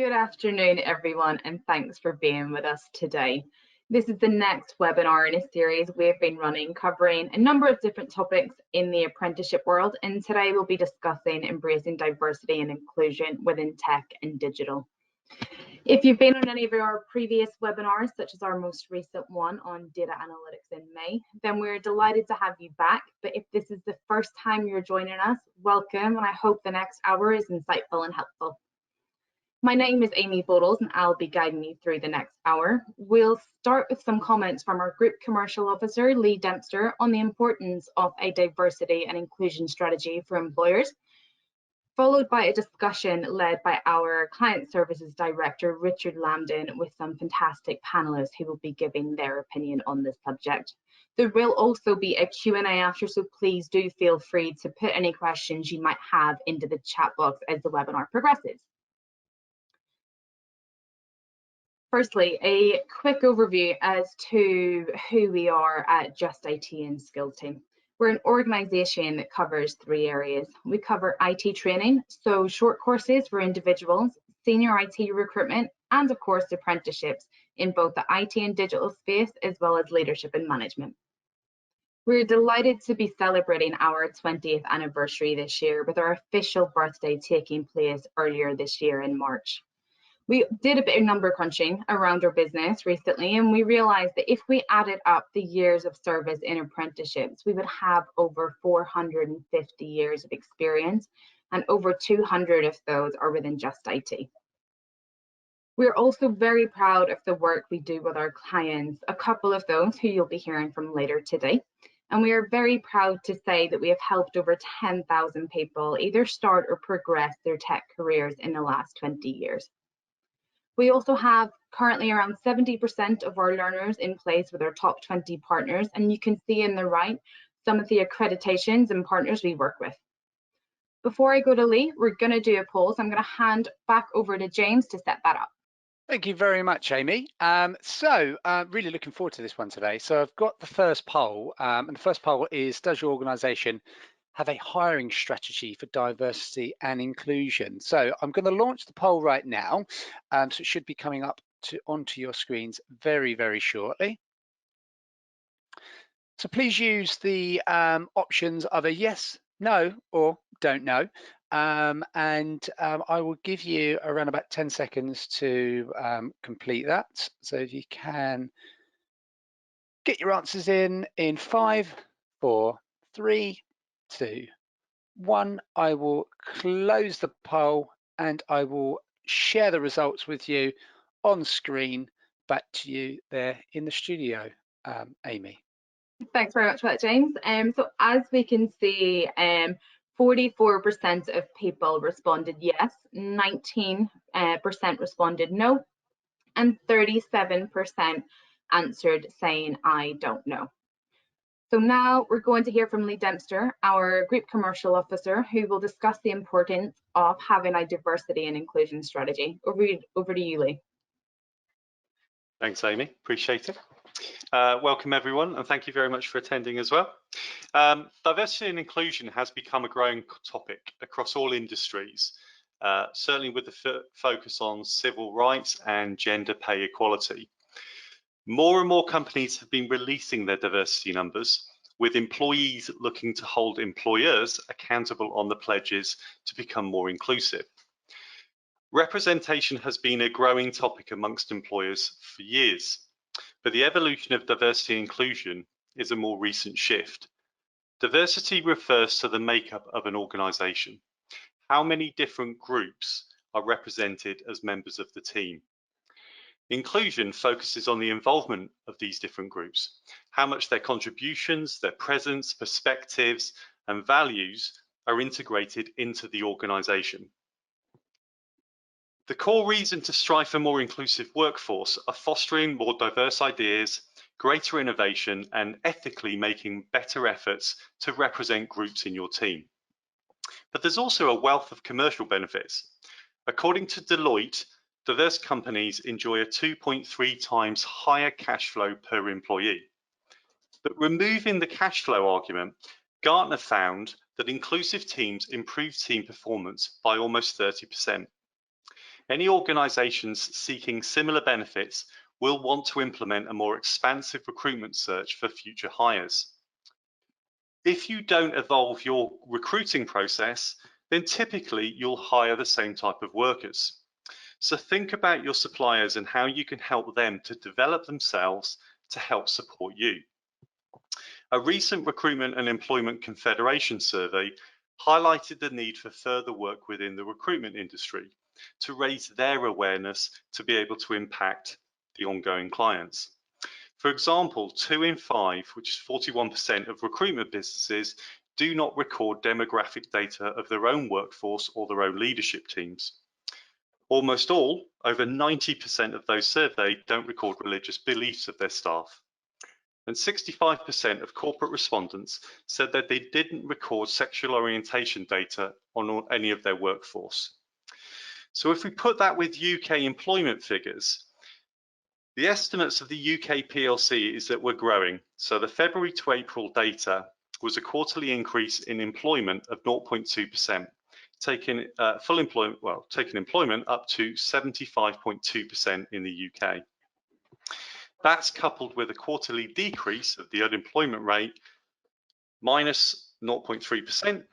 Good afternoon, everyone, and thanks for being with us today. This is the next webinar in a series we've been running covering a number of different topics in the apprenticeship world, and today we'll be discussing embracing diversity and inclusion within tech and digital. If you've been on any of our previous webinars, such as our most recent one on data analytics in May, then we're delighted to have you back. But if this is the first time you're joining us, welcome, and I hope the next hour is insightful and helpful. My name is Amy Bodles, and I'll be guiding you through the next hour. We'll start with some comments from our Group Commercial Officer, Lee Dempster, on the importance of a diversity and inclusion strategy for employers, followed by a discussion led by our Client Services Director, Richard Lambden, with some fantastic panelists who will be giving their opinion on this subject. There will also be a Q&A after, so please do feel free to put any questions you might have into the chat box as the webinar progresses. Firstly, a quick overview as to who we are at Just IT and Skills Team. We're an organisation that covers three areas. We cover IT training, so short courses for individuals, senior IT recruitment, and of course apprenticeships in both the IT and digital space, as well as leadership and management. We're delighted to be celebrating our 20th anniversary this year, with our official birthday taking place earlier this year in March. We did a bit of number crunching around our business recently, and we realized that if we added up the years of service in apprenticeships, we would have over 450 years of experience, and over 200 of those are within Just IT. We're also very proud of the work we do with our clients, a couple of those who you'll be hearing from later today. And we are very proud to say that we have helped over 10,000 people either start or progress their tech careers in the last 20 years. We also have currently around 70% of our learners in place with our top 20 partners, and you can see in the right some of the accreditations and partners we work with. Before I go to Lee, we're going to do a poll, so I'm going to hand back over to James to set that up. Thank you very much, Amy. Really looking forward to this one today. So I've got the first poll, and the first poll is, does your organisation have a hiring strategy for diversity and inclusion? So I'm going to launch the poll right now, so it should be coming up onto your screens very, very shortly. So please use the options of a yes, no, or don't know, and I will give you around about 10 seconds to complete that. So if you can get your answers in 5, 4, 3, 2, 1. I will close the poll and I will share the results with you on screen. Back to you there in the studio, Amy. Thanks very much for that, James. So as we can see, 44% of people responded yes, 19% responded no, and 37% answered saying I don't know. So now we're going to hear from Lee Dempster, our Group Commercial Officer, who will discuss the importance of having a diversity and inclusion strategy. Over to you, Lee. Thanks, Amy. Appreciate it. Welcome, everyone, and thank you very much for attending as well. Diversity and inclusion has become a growing topic across all industries, certainly with the focus on civil rights and gender pay equality. More and more companies have been releasing their diversity numbers, with employees looking to hold employers accountable on the pledges to become more inclusive. Representation has been a growing topic amongst employers for years, but the evolution of diversity and inclusion is a more recent shift. Diversity refers to the makeup of an organisation. How many different groups are represented as members of the team? Inclusion focuses on the involvement of these different groups, how much their contributions, their presence, perspectives, and values are integrated into the organisation. The core reason to strive for a more inclusive workforce are fostering more diverse ideas, greater innovation, and ethically making better efforts to represent groups in your team. But there's also a wealth of commercial benefits. According to Deloitte, diverse companies enjoy a 2.3 times higher cash flow per employee. But removing the cash flow argument, Gartner found that inclusive teams improve team performance by almost 30%. Any organisations seeking similar benefits will want to implement a more expansive recruitment search for future hires. If you don't evolve your recruiting process, then typically you'll hire the same type of workers. So think about your suppliers and how you can help them to develop themselves to help support you. A recent Recruitment and Employment Confederation survey highlighted the need for further work within the recruitment industry to raise their awareness to be able to impact the ongoing clients. For example, 2 in 5, which is 41% of recruitment businesses, do not record demographic data of their own workforce or their own leadership teams. Almost all, over 90% of those surveyed, don't record religious beliefs of their staff. And 65% of corporate respondents said that they didn't record sexual orientation data on any of their workforce. So if we put that with UK employment figures, the estimates of the UK PLC is that we're growing. So the February to April data was a quarterly increase in employment of 0.2%, taking employment up to 75.2% in the UK. That's coupled with a quarterly decrease of the unemployment rate minus 0.3%,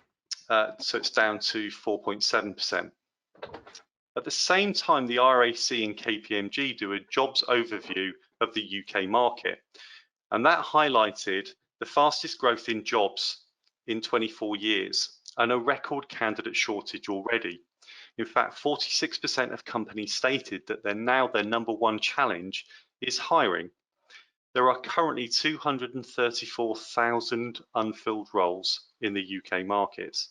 so it's down to 4.7%. At the same time, the RAC and KPMG do a jobs overview of the UK market, and that highlighted the fastest growth in jobs in 24 years and a record candidate shortage already. In fact, 46% of companies stated that their number one challenge is hiring. There are currently 234,000 unfilled roles in the UK markets.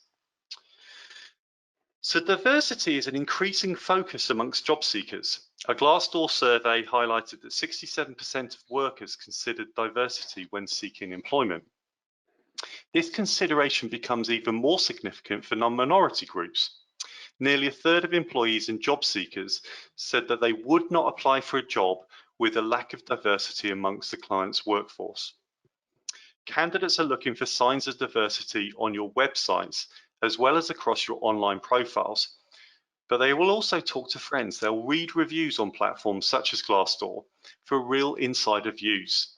So diversity is an increasing focus amongst job seekers. A Glassdoor survey highlighted that 67% of workers considered diversity when seeking employment. This consideration becomes even more significant for non-minority groups. Nearly a third of employees and job seekers said that they would not apply for a job with a lack of diversity amongst the client's workforce. Candidates are looking for signs of diversity on your websites as well as across your online profiles, but they will also talk to friends. They'll read reviews on platforms such as Glassdoor for real insider views.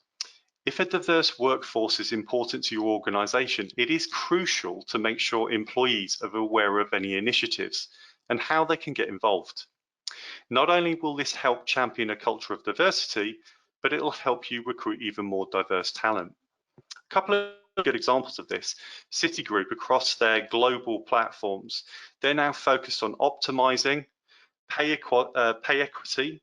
If a diverse workforce is important to your organisation, it is crucial to make sure employees are aware of any initiatives and how they can get involved. Not only will this help champion a culture of diversity, but it will help you recruit even more diverse talent. A couple of good examples of this: Citigroup, across their global platforms, they're now focused on optimizing pay equity,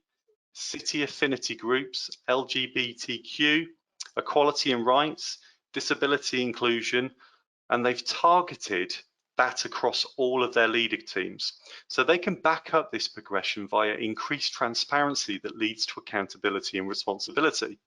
city affinity groups, LGBTQ, equality and rights, disability inclusion, and they've targeted that across all of their leader teams. So they can back up this progression via increased transparency that leads to accountability and responsibility.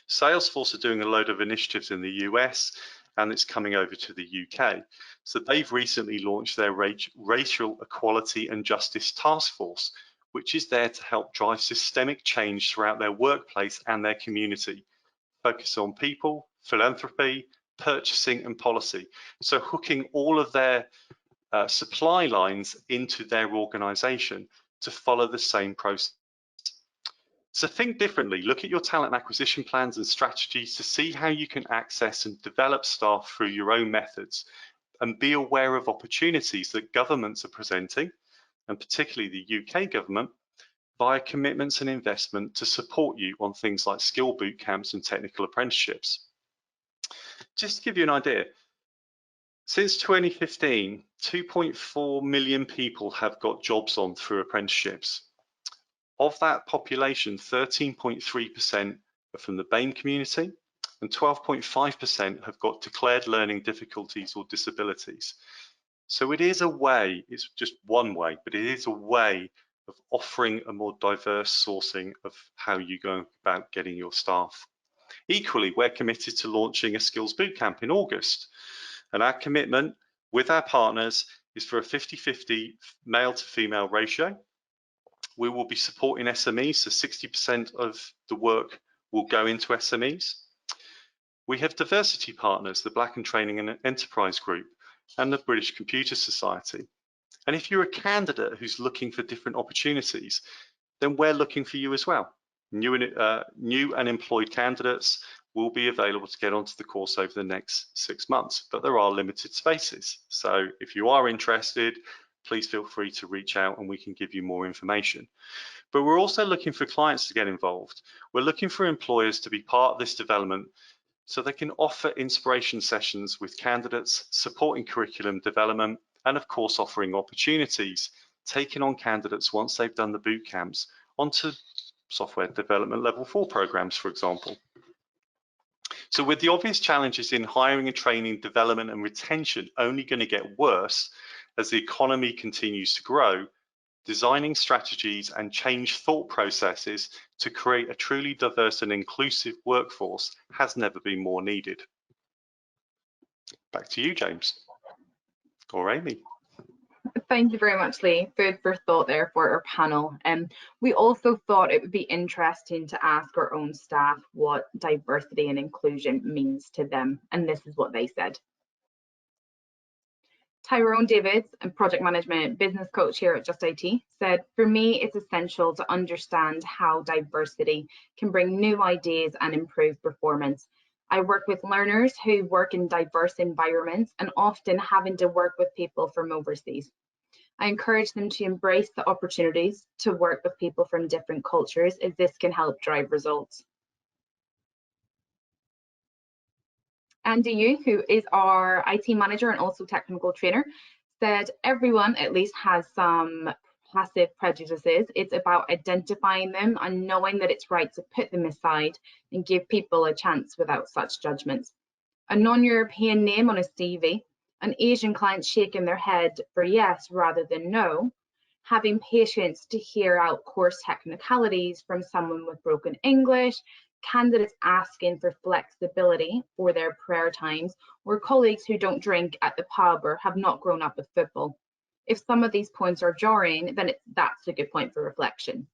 Salesforce are doing a load of initiatives in the US, and it's coming over to the UK. So they've recently launched their Racial Equality and Justice Task Force, which is there to help drive systemic change throughout their workplace and their community, focus on people, philanthropy, purchasing and policy. So hooking all of their supply lines into their organization to follow the same process. So think differently. Look at your talent acquisition plans and strategies to see how you can access and develop staff through your own methods, and be aware of opportunities that governments are presenting, and particularly the UK government, via commitments and investment to support you on things like skill boot camps and technical apprenticeships. Just to give you an idea, since 2015, 2.4 million people have got jobs on through apprenticeships. Of that population, 13.3% are from the BAME community, and 12.5% have got declared learning difficulties or disabilities. So it is a way, it's just one way, but it is a way of offering a more diverse sourcing of how you go about getting your staff. Equally, we're committed to launching a skills bootcamp in August, and our commitment with our partners is for a 50-50 male to female ratio. We will be supporting SMEs, so 60% of the work will go into SMEs. We have diversity partners, the Black and Training and Enterprise Group and the British Computer Society. And if you're a candidate who's looking for different opportunities, then we're looking for you as well. New and employed candidates will be available to get onto the course over the next 6 months, but there are limited spaces. So if you are interested, please feel free to reach out and we can give you more information. But we're also looking for clients to get involved. We're looking for employers to be part of this development so they can offer inspiration sessions with candidates, supporting curriculum development, and of course offering opportunities, taking on candidates once they've done the boot camps onto software development level 4 programs, for example. So with the obvious challenges in hiring and training, development and retention only going to get worse as the economy continues to grow, designing strategies and change thought processes to create a truly diverse and inclusive workforce has never been more needed. Back to you, James, or Amy. Thank you very much, Lee. Food for thought there for our panel. We also thought it would be interesting to ask our own staff what diversity and inclusion means to them, and this is what they said. Tyrone Davids, a project management business coach here at Just IT, said, "For me, it's essential to understand how diversity can bring new ideas and improve performance. I work with learners who work in diverse environments and often having to work with people from overseas. I encourage them to embrace the opportunities to work with people from different cultures, as this can help drive results." Andy Yu, who is our IT manager and also technical trainer, said, "Everyone at least has some passive prejudices. It's about identifying them and knowing that it's right to put them aside and give people a chance without such judgments. A non-European name on a CV, an Asian client shaking their head for yes rather than no, having patience to hear out course technicalities from someone with broken English, candidates asking for flexibility for their prayer times, or colleagues who don't drink at the pub or have not grown up with football. If some of these points are jarring, then that's a good point for reflection."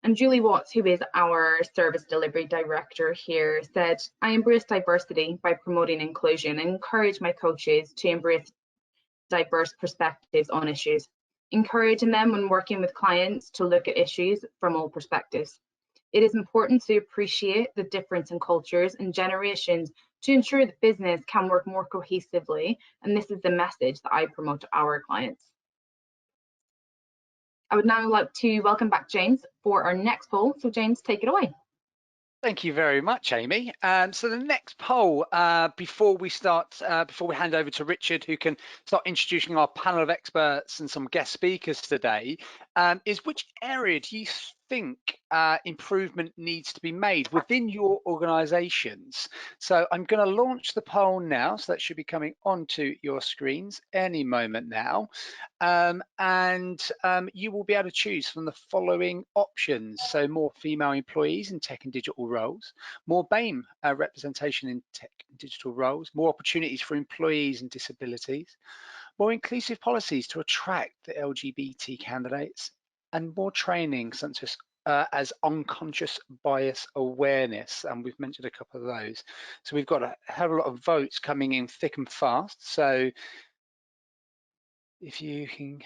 And Julie Watts, who is our service delivery director here, said, "I embrace diversity by promoting inclusion and encourage my coaches to embrace diverse perspectives on issues, encouraging them when working with clients to look at issues from all perspectives. It is important to appreciate the difference in cultures and generations to ensure that business can work more cohesively, and this is the message that I promote to our clients." I would now like to welcome back James for our next poll. So James, take it away. Thank you very much, Amy. So the next poll, before we hand over to Richard, who can start introducing our panel of experts and some guest speakers today, is which area do you think improvement needs to be made within your organisations? So I'm going to launch the poll now, so that should be coming onto your screens any moment now. You will be able to choose from the following options. So more female employees in tech and digital roles, more BAME representation in tech and digital roles, more opportunities for employees and disabilities, more inclusive policies to attract the LGBT candidates, and more training such as unconscious bias awareness. And we've mentioned a couple of those. So we've got a hell of a lot of votes coming in thick and fast. So if you can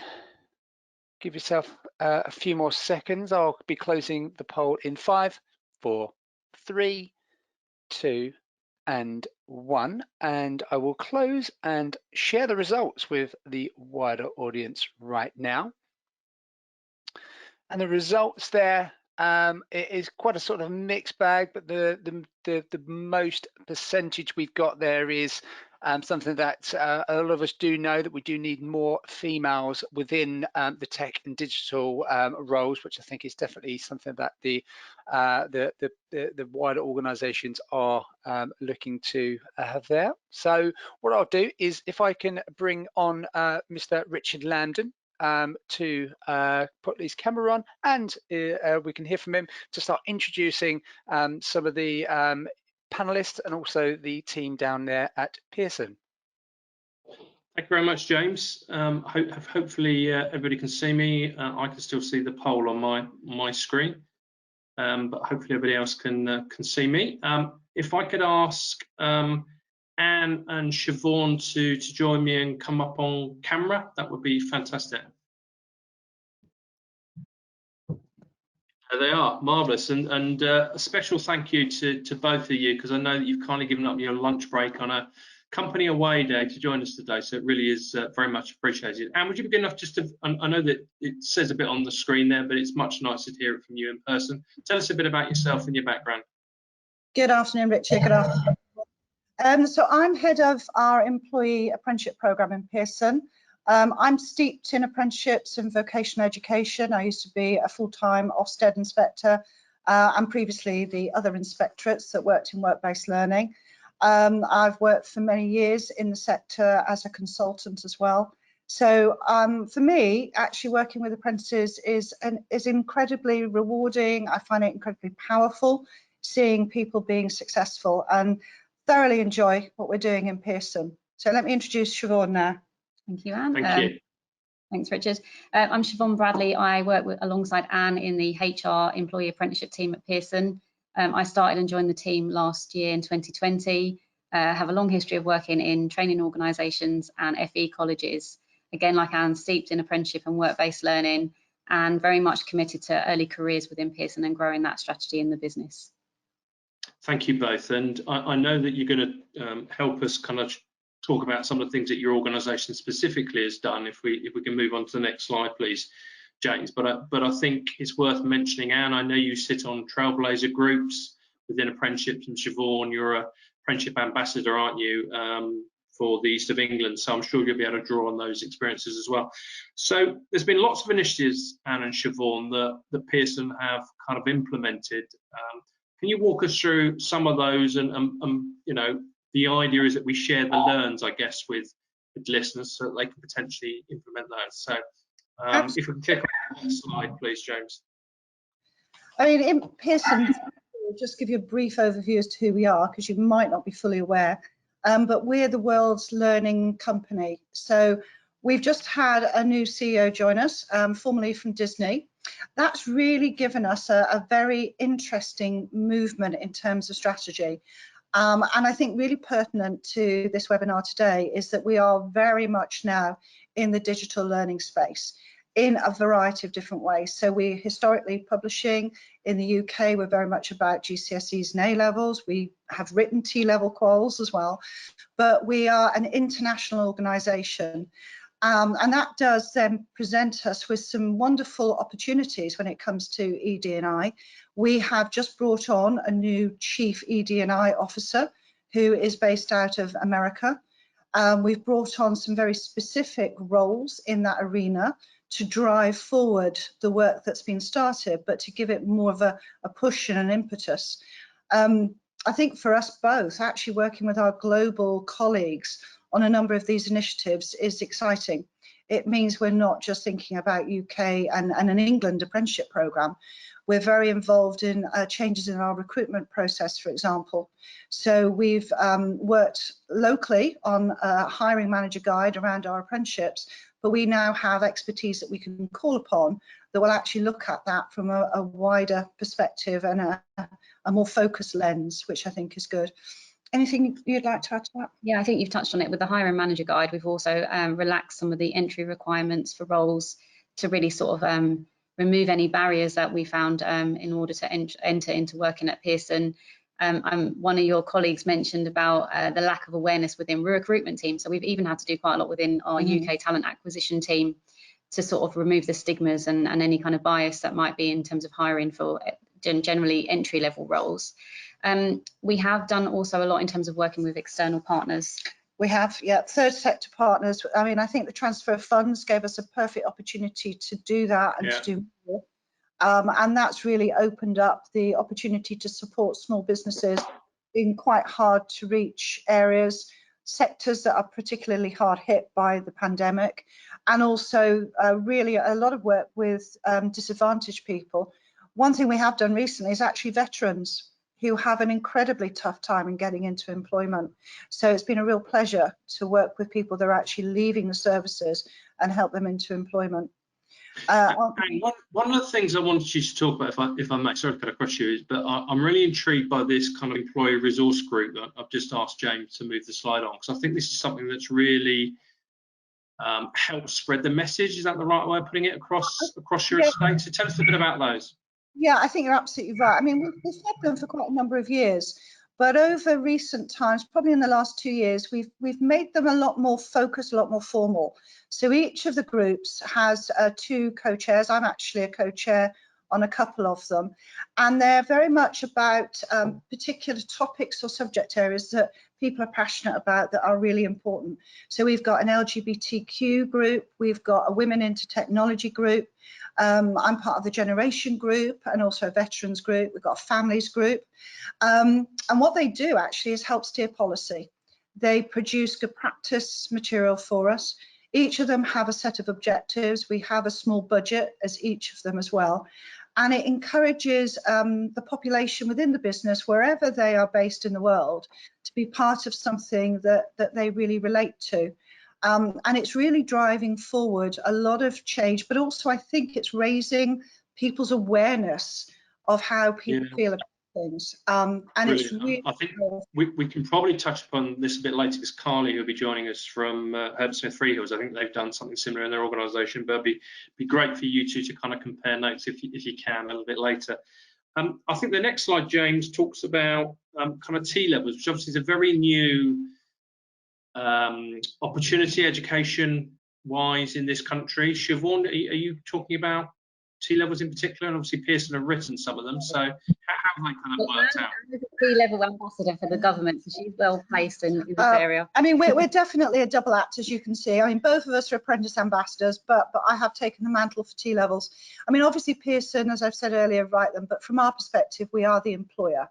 give yourself a few more seconds, I'll be closing the poll in 5, 4, 3, 2, and 1. And I will close and share the results with the wider audience right now. And the results there, it is quite a sort of mixed bag, but the most percentage we've got there is something that a lot of us do know, that we do need more females within the tech and digital roles, which I think is definitely something that the wider organisations are looking to have there. So what I'll do is, if I can bring on Mr. Richard Lambden to put his camera on, and we can hear from him to start introducing some of the panelists and also the team down there at Pearson. Thank you very much, James. Hopefully everybody can see me. I can still see the poll on my screen, but hopefully everybody else can see me. If I could ask Anne and Siobhan to join me and come up on camera, that would be fantastic. There they are, marvellous, and a special thank you to both of you, because I know that you've kindly given up your lunch break on a company away day to join us today, so it really is very much appreciated. And would you be good enough just to, I know that it says a bit on the screen there, but it's much nicer to hear it from you in person. Tell us a bit about yourself and your background. Good afternoon, Richard. Good afternoon. So I'm head of our employee apprenticeship program in Pearson. I'm steeped in apprenticeships and vocational education. I used to be a full-time Ofsted inspector and previously the other inspectorates that worked in work-based learning. I've worked for many years in the sector as a consultant as well. So for me, actually working with apprentices is incredibly rewarding. I find it incredibly powerful, seeing people being successful, and thoroughly enjoy what we're doing in Pearson. So let me introduce Siobhan now. Thank you, Anne. Thank you. Thanks, Richard. I'm Siobhan Bradley. I work alongside Anne in the HR employee apprenticeship team at Pearson. I started and joined the team last year in 2020. Have a long history of working in training organisations and FE colleges. Again, like Anne, steeped in apprenticeship and work-based learning, and very much committed to early careers within Pearson and growing that strategy in the business. Thank you both, and I know that you're going to help us kind of talk about some of the things that your organisation specifically has done. If we can move on to the next slide, please, James. But I think it's worth mentioning, Anne, I know you sit on trailblazer groups within apprenticeships, and Siobhan, you're a apprenticeship ambassador, aren't you, for the East of England? So I'm sure you'll be able to draw on those experiences as well. So there's been lots of initiatives, Anne and Siobhan, that Pearson have kind of implemented. Can you walk us through some of those? And you know, the idea is that we share the learns, I guess, with listeners so that they can potentially implement those. So if we can click on the next slide, please, James. I mean, in Pearson, I'll just give you a brief overview as to who we are, because you might not be fully aware, but we're the world's learning company. So we've just had a new CEO join us, formerly from Disney. That's really given us a very interesting movement in terms of strategy. And I think really pertinent to this webinar today is that we are very much now in the digital learning space in a variety of different ways. So we're historically publishing in the UK, we're very much about GCSEs and A-levels. We have written T-level quals as well, but we are an international organisation. And that does then present us with some wonderful opportunities when it comes to ED&I. We have just brought on a new chief ED&I officer who is based out of America. We've brought on some very specific roles in that arena to drive forward the work that's been started, but to give it more of a push and an impetus. I think for us both, actually working with our global colleagues on a number of these initiatives is exciting. It means we're not just thinking about UK and an England apprenticeship programme. We're very involved in changes in our recruitment process, for example. So we've worked locally on a hiring manager guide around our apprenticeships, but we now have expertise that we can call upon that will actually look at that from a wider perspective and a more focused lens, which I think is good. Anything you'd like to add to that? Yeah, I think you've touched on it with the hiring manager guide. We've also relaxed some of the entry requirements for roles to really sort of remove any barriers that we found in order to enter into working at Pearson. One of your colleagues mentioned about the lack of awareness within recruitment teams. So we've even had to do quite a lot within our UK talent acquisition team to sort of remove the stigmas and any kind of bias that might be in terms of hiring for generally entry-level roles. We have done also a lot in terms of working with external partners. We have, yeah, third sector partners. I mean, I think the transfer of funds gave us a perfect opportunity to do that and to do more. And that's really opened up the opportunity to support small businesses in quite hard to reach areas, sectors that are particularly hard hit by the pandemic, and also really a lot of work with disadvantaged people. One thing we have done recently is actually veterans who have an incredibly tough time in getting into employment. So it's been a real pleasure to work with people that are actually leaving the services and help them into employment. And one of the things I wanted you to talk about, if I may, sorry to cut across you, but I'm really intrigued by this kind of employee resource group that I've just asked James to move the slide on, because I think this is something that's really helped spread the message. Is that the right way of putting it across your estate? So tell us a bit about those. Yeah, I think you're absolutely right. I mean, we've had them for quite a number of years, but over recent times, probably in the last 2 years, we've made them a lot more focused, a lot more formal. So each of the groups has 2 co-chairs. I'm actually a co-chair on a couple of them, and they're very much about particular topics or subject areas that people are passionate about that are really important. So we've got an LGBTQ group, we've got a Women into Technology group, I'm part of the Generation group and also a Veterans group, we've got a Families group, and what they do actually is help steer policy. They produce good practice material for us. Each of them have a set of objectives. We have a small budget as each of them as well. And it encourages the population within the business, wherever they are based in the world, to be part of something that they really relate to. And it's really driving forward a lot of change, but also I think it's raising people's awareness of how people feel about things. And Brilliant. it's really, I think we can probably touch upon this a bit later, because Carly, who'll be joining us from Herbert Smith Freehills, I think they've done something similar in their organisation, but it'd be great for you two to kind of compare notes if you can a little bit later. I think the next slide, James, talks about kind of T-levels, which obviously is a very new opportunity education-wise in this country. Siobhan, are you talking about T-levels in particular? And obviously Pearson have written some of them, so how have they kind of worked out? I'm a T-level ambassador for the government, so she's well placed in this area. I mean, we're definitely a double act, as you can see. I mean, both of us are apprentice ambassadors, but I have taken the mantle for T-levels. I mean, obviously Pearson, as I've said earlier, write them, but from our perspective, we are the employer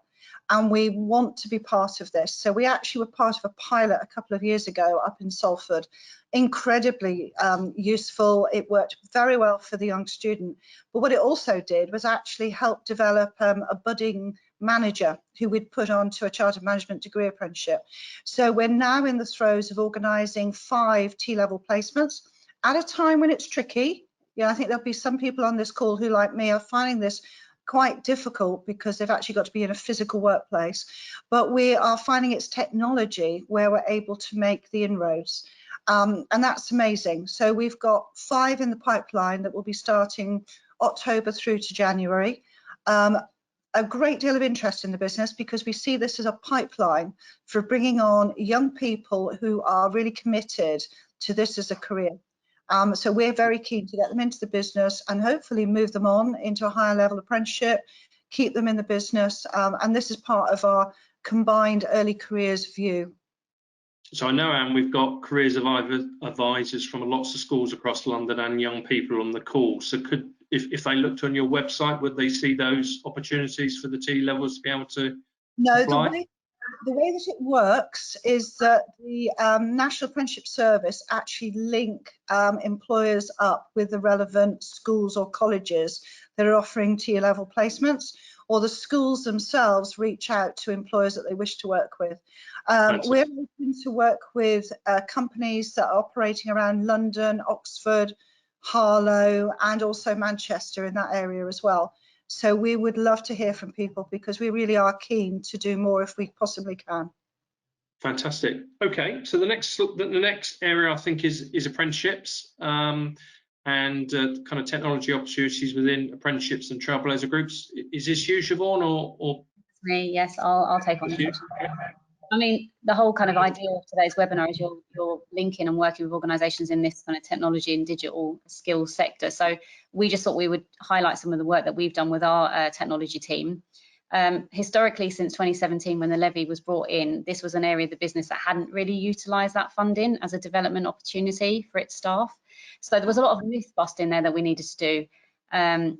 and we want to be part of this. So we actually were part of a pilot a couple of years ago up in Salford. Incredibly useful. It worked very well for the young student. But what it also did was actually help develop a budding manager who we'd put onto a chartered management degree apprenticeship. So we're now in the throes of organising 5 T-level placements at a time when it's tricky. Yeah, I think there'll be some people on this call who, like me, are finding this quite difficult because they've actually got to be in a physical workplace. But we are finding it's technology where we're able to make the inroads. And that's amazing. So we've got 5 in the pipeline that will be starting October through to January. A great deal of interest in the business because we see this as a pipeline for bringing on young people who are really committed to this as a career. So we're very keen to get them into the business and hopefully move them on into a higher level apprenticeship, keep them in the business. And this is part of our combined early careers view. So I know, Anne, we've got careers advisors from lots of schools across London and young people on the call. So if they looked on your website, would they see those opportunities for the T-levels to be able to apply? The way that it works is that the National Apprenticeship Service actually link employers up with the relevant schools or colleges that are offering T-level placements, or the schools themselves reach out to employers that they wish to work with. We're looking to work with companies that are operating around London, Oxford, Harlow, and also Manchester in that area as well. So we would love to hear from people because we really are keen to do more if we possibly can. Fantastic. Okay, so the next area I think is apprenticeships and kind of technology opportunities within apprenticeships and trailblazer groups. Is this you, Siobhan, or? Me, yes, I'll take on this. I mean, the whole kind of idea of today's webinar is you're linking and working with organisations in this kind of technology and digital skills sector. So we just thought we would highlight some of the work that we've done with our technology team. Historically, since 2017, when the levy was brought in, this was an area of the business that hadn't really utilised that funding as a development opportunity for its staff. So there was a lot of myth busting there that we needed to do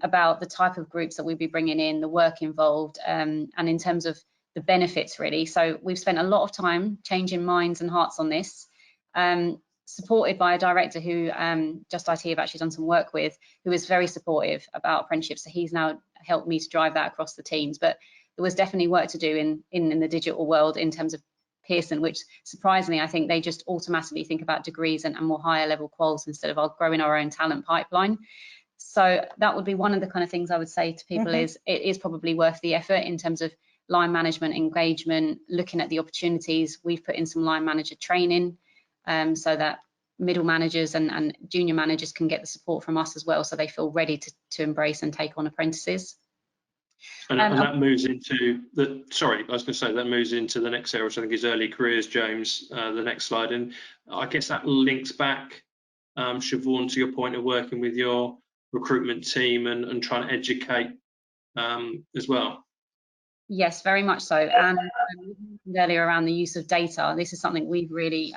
about the type of groups that we'd be bringing in, the work involved, and in terms of the benefits really. So we've spent a lot of time changing minds and hearts on this, supported by a director who Just IT have actually done some work with, who is very supportive about apprenticeships. So he's now helped me to drive that across the teams. But there was definitely work to do in the digital world in terms of Pearson, which surprisingly, I think they just automatically think about degrees and more higher level quals instead of growing our own talent pipeline. So that would be one of the kind of things I would say to people is it is probably worth the effort in terms of line management, engagement, looking at the opportunities. We've put in some line manager training so that middle managers and junior managers can get the support from us as well, so they feel ready to embrace and take on apprentices. And that moves into the, sorry, I was going to say that moves into the next area, which I think is early careers, James, the next slide. And I guess that links back, Siobhan, to your point of working with your recruitment team and trying to educate as well. Yes, very much so. And earlier around the use of data, this is something we've really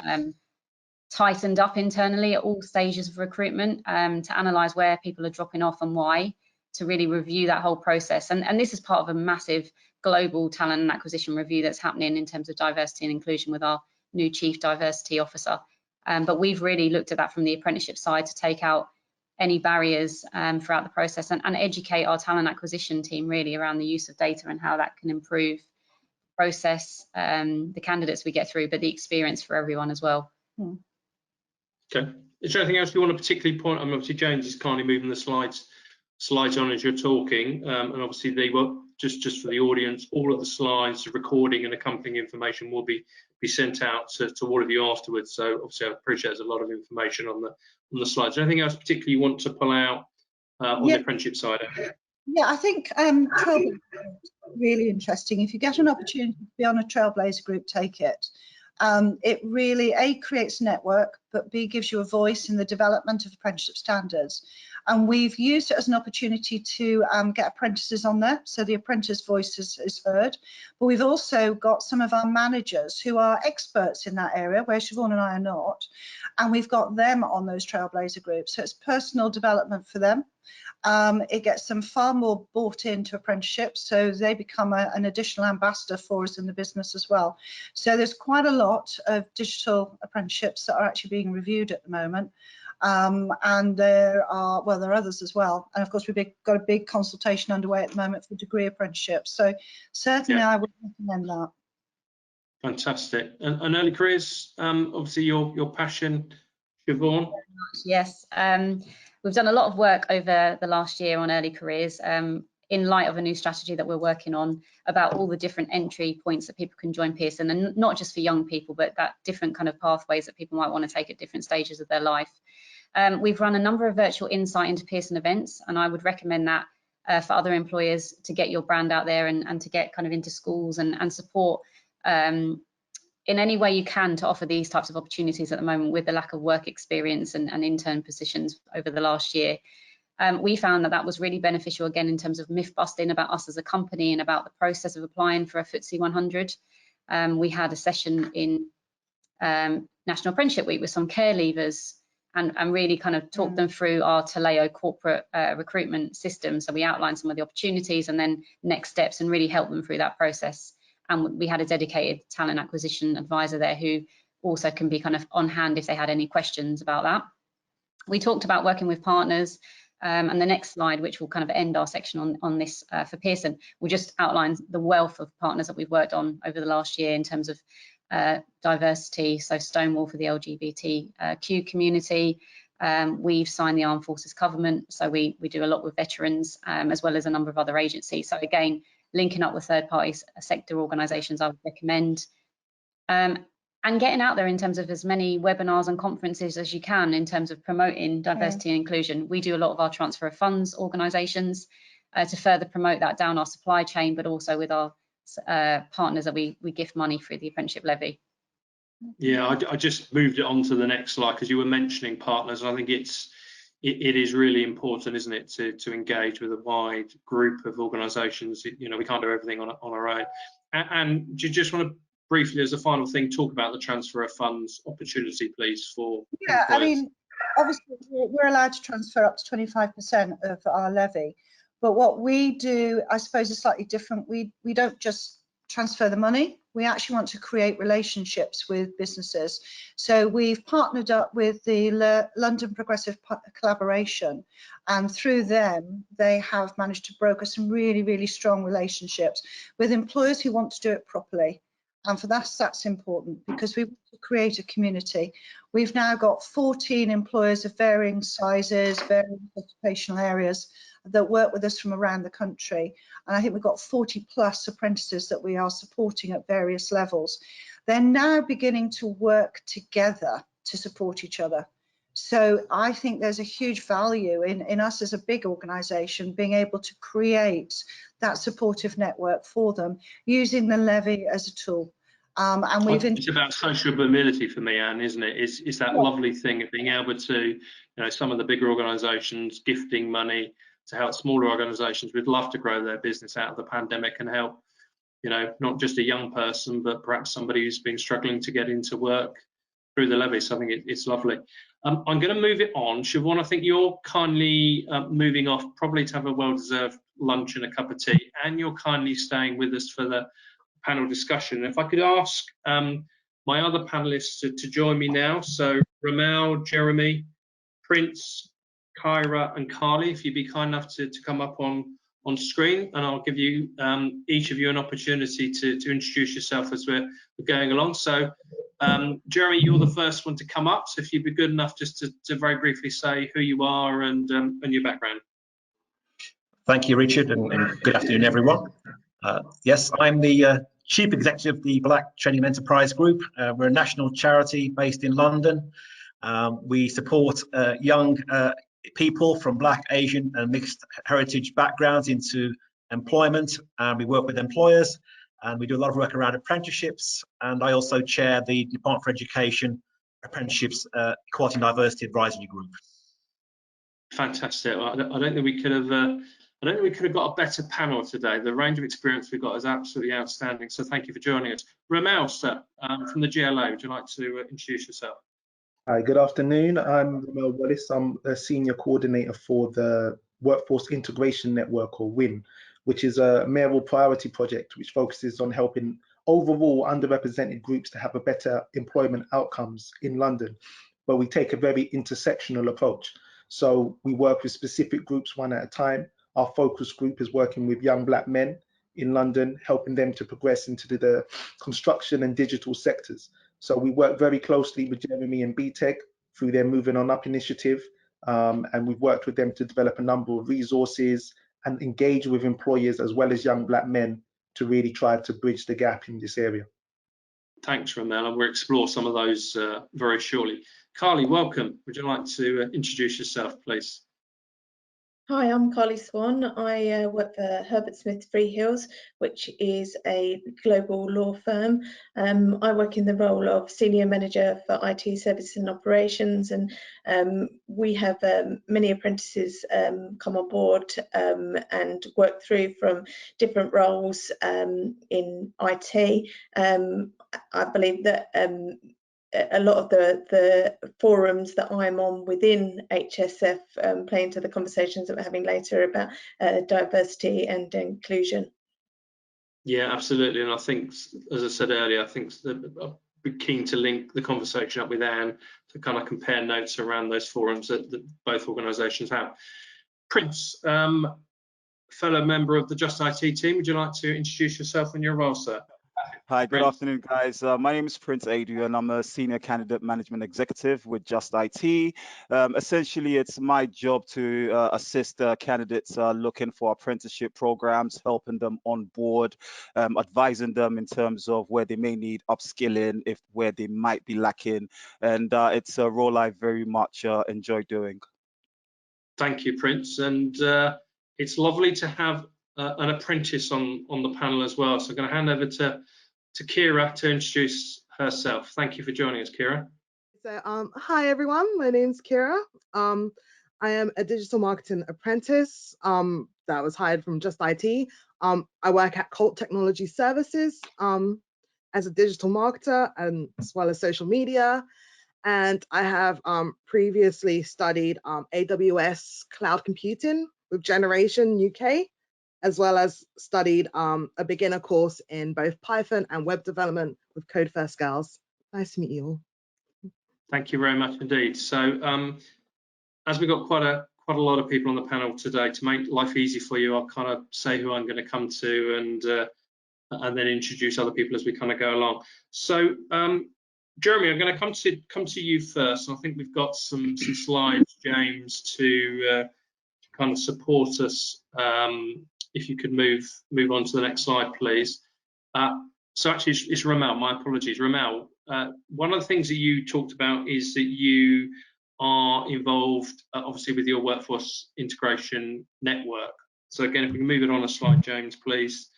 tightened up internally at all stages of recruitment to analyse where people are dropping off and why, to really review that whole process. And this is part of a massive global talent and acquisition review that's happening in terms of diversity and inclusion with our new Chief Diversity Officer. But we've really looked at that from the apprenticeship side to take out any barriers throughout the process and educate our talent acquisition team really around the use of data and how that can improve the process, the candidates we get through, but the experience for everyone as well. Okay. Is there anything else you want to particularly point? I mean, obviously James is kindly moving the slides on as you're talking, and obviously they were just for the audience. All of the slides, the recording, and accompanying information will be sent out to all of you afterwards. So obviously I appreciate there's a lot of information on the slides. Is there anything else particularly you want to pull out on the apprenticeship side? Yeah, I think Trailblazer is really interesting. If you get an opportunity to be on a Trailblazer group, take it. It really, A, creates a network, but B, gives you a voice in the development of apprenticeship standards. And we've used it as an opportunity to get apprentices on there, so the apprentice voice is heard. But we've also got some of our managers who are experts in that area, where Siobhan and I are not, and we've got them on those Trailblazer groups. So it's personal development for them. It gets them far more bought into apprenticeships, so they become an additional ambassador for us in the business as well. So there's quite a lot of digital apprenticeships that are actually being reviewed at the moment, and there are others as well. And of course, we've got a big consultation underway at the moment for degree apprenticeships. So certainly, I would recommend that. Fantastic. And early careers, obviously your passion, Siobhan. Yes. We've done a lot of work over the last year on early careers in light of a new strategy that we're working on about all the different entry points that people can join Pearson, and not just for young people, but that different kind of pathways that people might want to take at different stages of their life. We've run a number of virtual insight into Pearson events, and I would recommend that for other employers to get your brand out there and to get kind of into schools and support in any way you can to offer these types of opportunities at the moment with the lack of work experience and intern positions over the last year. We found that was really beneficial again in terms of myth busting about us as a company and about the process of applying for a FTSE 100. We had a session in National Apprenticeship Week with some care leavers and really kind of talked them through our Taleo corporate recruitment system. So we outlined some of the opportunities and then next steps and really helped them through that process. And we had a dedicated talent acquisition advisor there who also can be kind of on hand if they had any questions about that. We talked about working with partners, and the next slide, which will kind of end our section on this for Pearson, will just outline the wealth of partners that we've worked on over the last year in terms of diversity. So Stonewall for the LGBTQ community. We've signed the Armed Forces Covenant, so we do a lot with veterans as well as a number of other agencies. So again, linking up with third parties, sector organisations, I would recommend. And getting out there in terms of as many webinars and conferences as you can in terms of promoting diversity and inclusion. We do a lot of our transfer of funds organisations to further promote that down our supply chain, but also with our partners that we gift money through the apprenticeship levy. Yeah, I just moved it on to the next slide because you were mentioning partners. I think it is really important, isn't it, to engage with a wide group of organisations. You know, we can't do everything on our own. And do you just want to briefly, as a final thing, talk about the transfer of funds opportunity, please, for employers? I mean, obviously we're allowed to transfer up to 25% of our levy, but what we do, I suppose, is slightly different. We don't just transfer the money. We actually want to create relationships with businesses. So we've partnered up with the London Progressive Collaboration, and through them, they have managed to broker some really, really strong relationships with employers who want to do it properly. And for that's important, because we want to create a community. We've now got 14 employers of varying sizes, varying occupational areas that work with us from around the country. And I think we've got 40 plus apprentices that we are supporting at various levels. They're now beginning to work together to support each other. So I think there's a huge value in us as a big organisation being able to create that supportive network for them using the levy as a tool. And it's about social mobility for me, Anne, isn't it? It's that lovely thing of being able to, you know, some of the bigger organisations gifting money to help smaller organisations. We'd love to grow their business out of the pandemic and help, you know, not just a young person, but perhaps somebody who's been struggling to get into work through the levy. So I think it's lovely. I'm going to move it on. Siobhan, I think you're kindly moving off, probably to have a well-deserved lunch and a cup of tea, and you're kindly staying with us for the panel discussion. If I could ask my other panelists to join me now. So Ramal, Jeremy, Prince, Kyra and Carly, if you'd be kind enough to come up on screen, and I'll give you each of you an opportunity to introduce yourself as we're going along. So Jeremy, you're the first one to come up, so if you'd be good enough just to very briefly say who you are and your background. Thank you, Richard, and good afternoon, everyone. Yes, I'm the Chief Executive of the Black Training Enterprise Group. We're a national charity based in London. We support young people from Black, Asian and mixed heritage backgrounds into employment. We work with employers, and we do a lot of work around apprenticeships. And I also chair the Department for Education Apprenticeships Equality and Diversity Advisory Group. Fantastic. I don't think we could have. I don't think we could have got a better panel today. The range of experience we've got is absolutely outstanding. So thank you for joining us. Ramal, sir, from the GLA, would you like to introduce yourself? Hi, good afternoon. I'm Ramal Wallace. I'm a senior coordinator for the Workforce Integration Network, or WIN, which is a mayoral priority project which focuses on helping overall underrepresented groups to have a better employment outcomes in London. But we take a very intersectional approach. So we work with specific groups one at a time. Our focus group is working with young Black men in London, helping them to progress into the construction and digital sectors. So we work very closely with Jeremy and BTEC through their Moving On Up initiative, and we've worked with them to develop a number of resources and engage with employers as well as young Black men to really try to bridge the gap in this area. Thanks, Ramal, and we'll explore some of those very shortly. Carly, welcome. Would you like to introduce yourself, please? Hi, I'm Carly Swan. I work for Herbert Smith Freehills, which is a global law firm. I work in the role of Senior Manager for IT Services and Operations, and we have many apprentices come on board and work through from different roles in IT. I believe that a lot of the forums that I'm on within HSF play into the conversations that we're having later about diversity and inclusion. Yeah, absolutely. And I think, as I said earlier, I think I'd be keen to link the conversation up with Anne to kind of compare notes around those forums that both organisations have. Prince, fellow member of the Just IT team, would you like to introduce yourself and your role, sir? Hi, good afternoon, guys. My name is Prince Adrian. I'm a senior candidate management executive with Just IT. Essentially, it's my job to assist candidates looking for apprenticeship programs, helping them on board, advising them in terms of where they may need upskilling, where they might be lacking. And it's a role I very much enjoy doing. Thank you, Prince. And it's lovely to have an apprentice on the panel as well. So I'm going to hand over to Kira to introduce herself. Thank you for joining us, Kira. So, hi everyone, my name's Kira. I am a digital marketing apprentice that was hired from Just IT. I work at Colt Technology Services as a digital marketer and as well as social media. And I have previously studied AWS cloud computing with Generation UK, as well as studied a beginner course in both Python and web development with Code First Girls. Nice to meet you all. Thank you very much indeed. So as we've got quite a lot of people on the panel today, to make life easy for you, I'll kind of say who I'm going to come to and and then introduce other people as we kind of go along. So, Jeremy, I'm going to come to you first. I think we've got some slides, James, to kind of support us. If you could move on to the next slide, please. So actually, it's Ramel. My apologies, Ramel. One of the things that you talked about is that you are involved, obviously, with your workforce integration network. So again, if we can move it on a slide, James, please.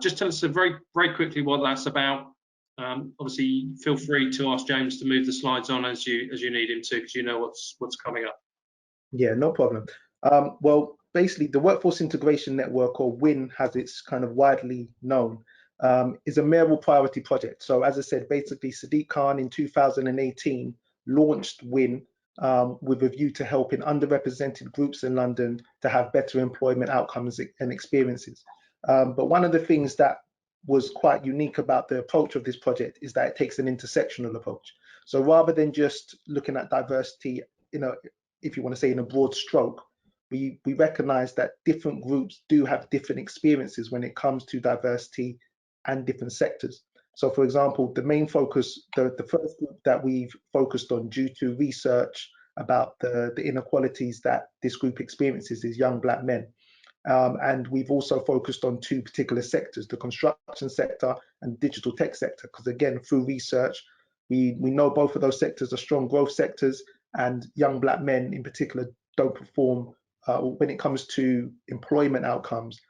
Just tell us very quickly what that's about. Obviously, feel free to ask James to move the slides on as you need him to, because you know what's coming up. Yeah, no problem. Well, basically, the Workforce Integration Network, or WIN, as it's kind of widely known, is a mayoral priority project. So as I said, basically, Sadiq Khan in 2018 launched WIN with a view to helping underrepresented groups in London to have better employment outcomes and experiences. But one of the things that was quite unique about the approach of this project is that it takes an intersectional approach. So rather than just looking at diversity, if you want to say in a broad stroke, we recognize that different groups do have different experiences when it comes to diversity and different sectors. So for example, the main focus, the first group that we've focused on due to research about the inequalities that this group experiences is young Black men. And we've also focused on two particular sectors, the construction sector and digital tech sector, because again, through research, we know both of those sectors are strong growth sectors, and young Black men in particular don't perform when it comes to employment outcomes,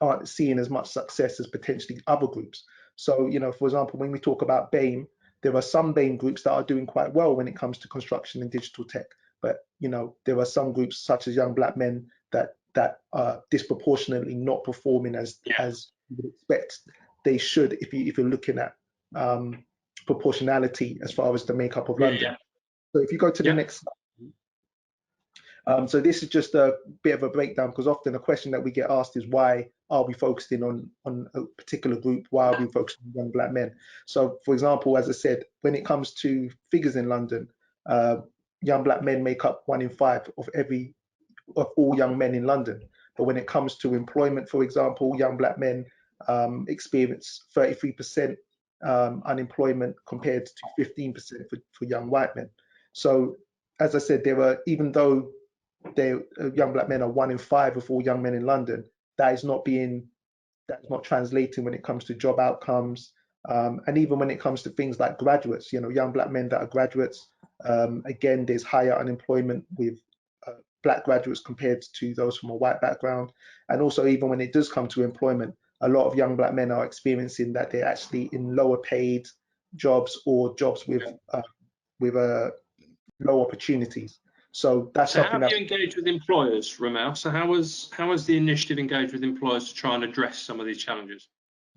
aren't seeing as much success as potentially other groups. So, for example, when we talk about BAME, there are some BAME groups that are doing quite well when it comes to construction and digital tech, but there are some groups such as young Black men that are disproportionately not performing as you would expect they should if you're looking at proportionality as far as the makeup of London. So if you go to the next slide. So this is just a bit of a breakdown, because often a question that we get asked is, why are we focusing on a particular group? Why are we focusing on young Black men? So for example, as I said, when it comes to figures in London, young Black men make up 1 in 5 of all young men in London. But when it comes to employment, for example, young Black men experience 33% unemployment compared to 15% for young white men. So as I said, even though young Black men are 1 in 5 of all young men in London, that's not translating when it comes to job outcomes. And even when it comes to things like graduates, young Black men that are graduates, again, there's higher unemployment with Black graduates compared to those from a white background. And also, even when it does come to employment, a lot of young Black men are experiencing that they're actually in lower paid jobs or jobs with low opportunities. So that's something. How have you engaged with employers, Ramel? So how has the initiative engaged with employers to try and address some of these challenges?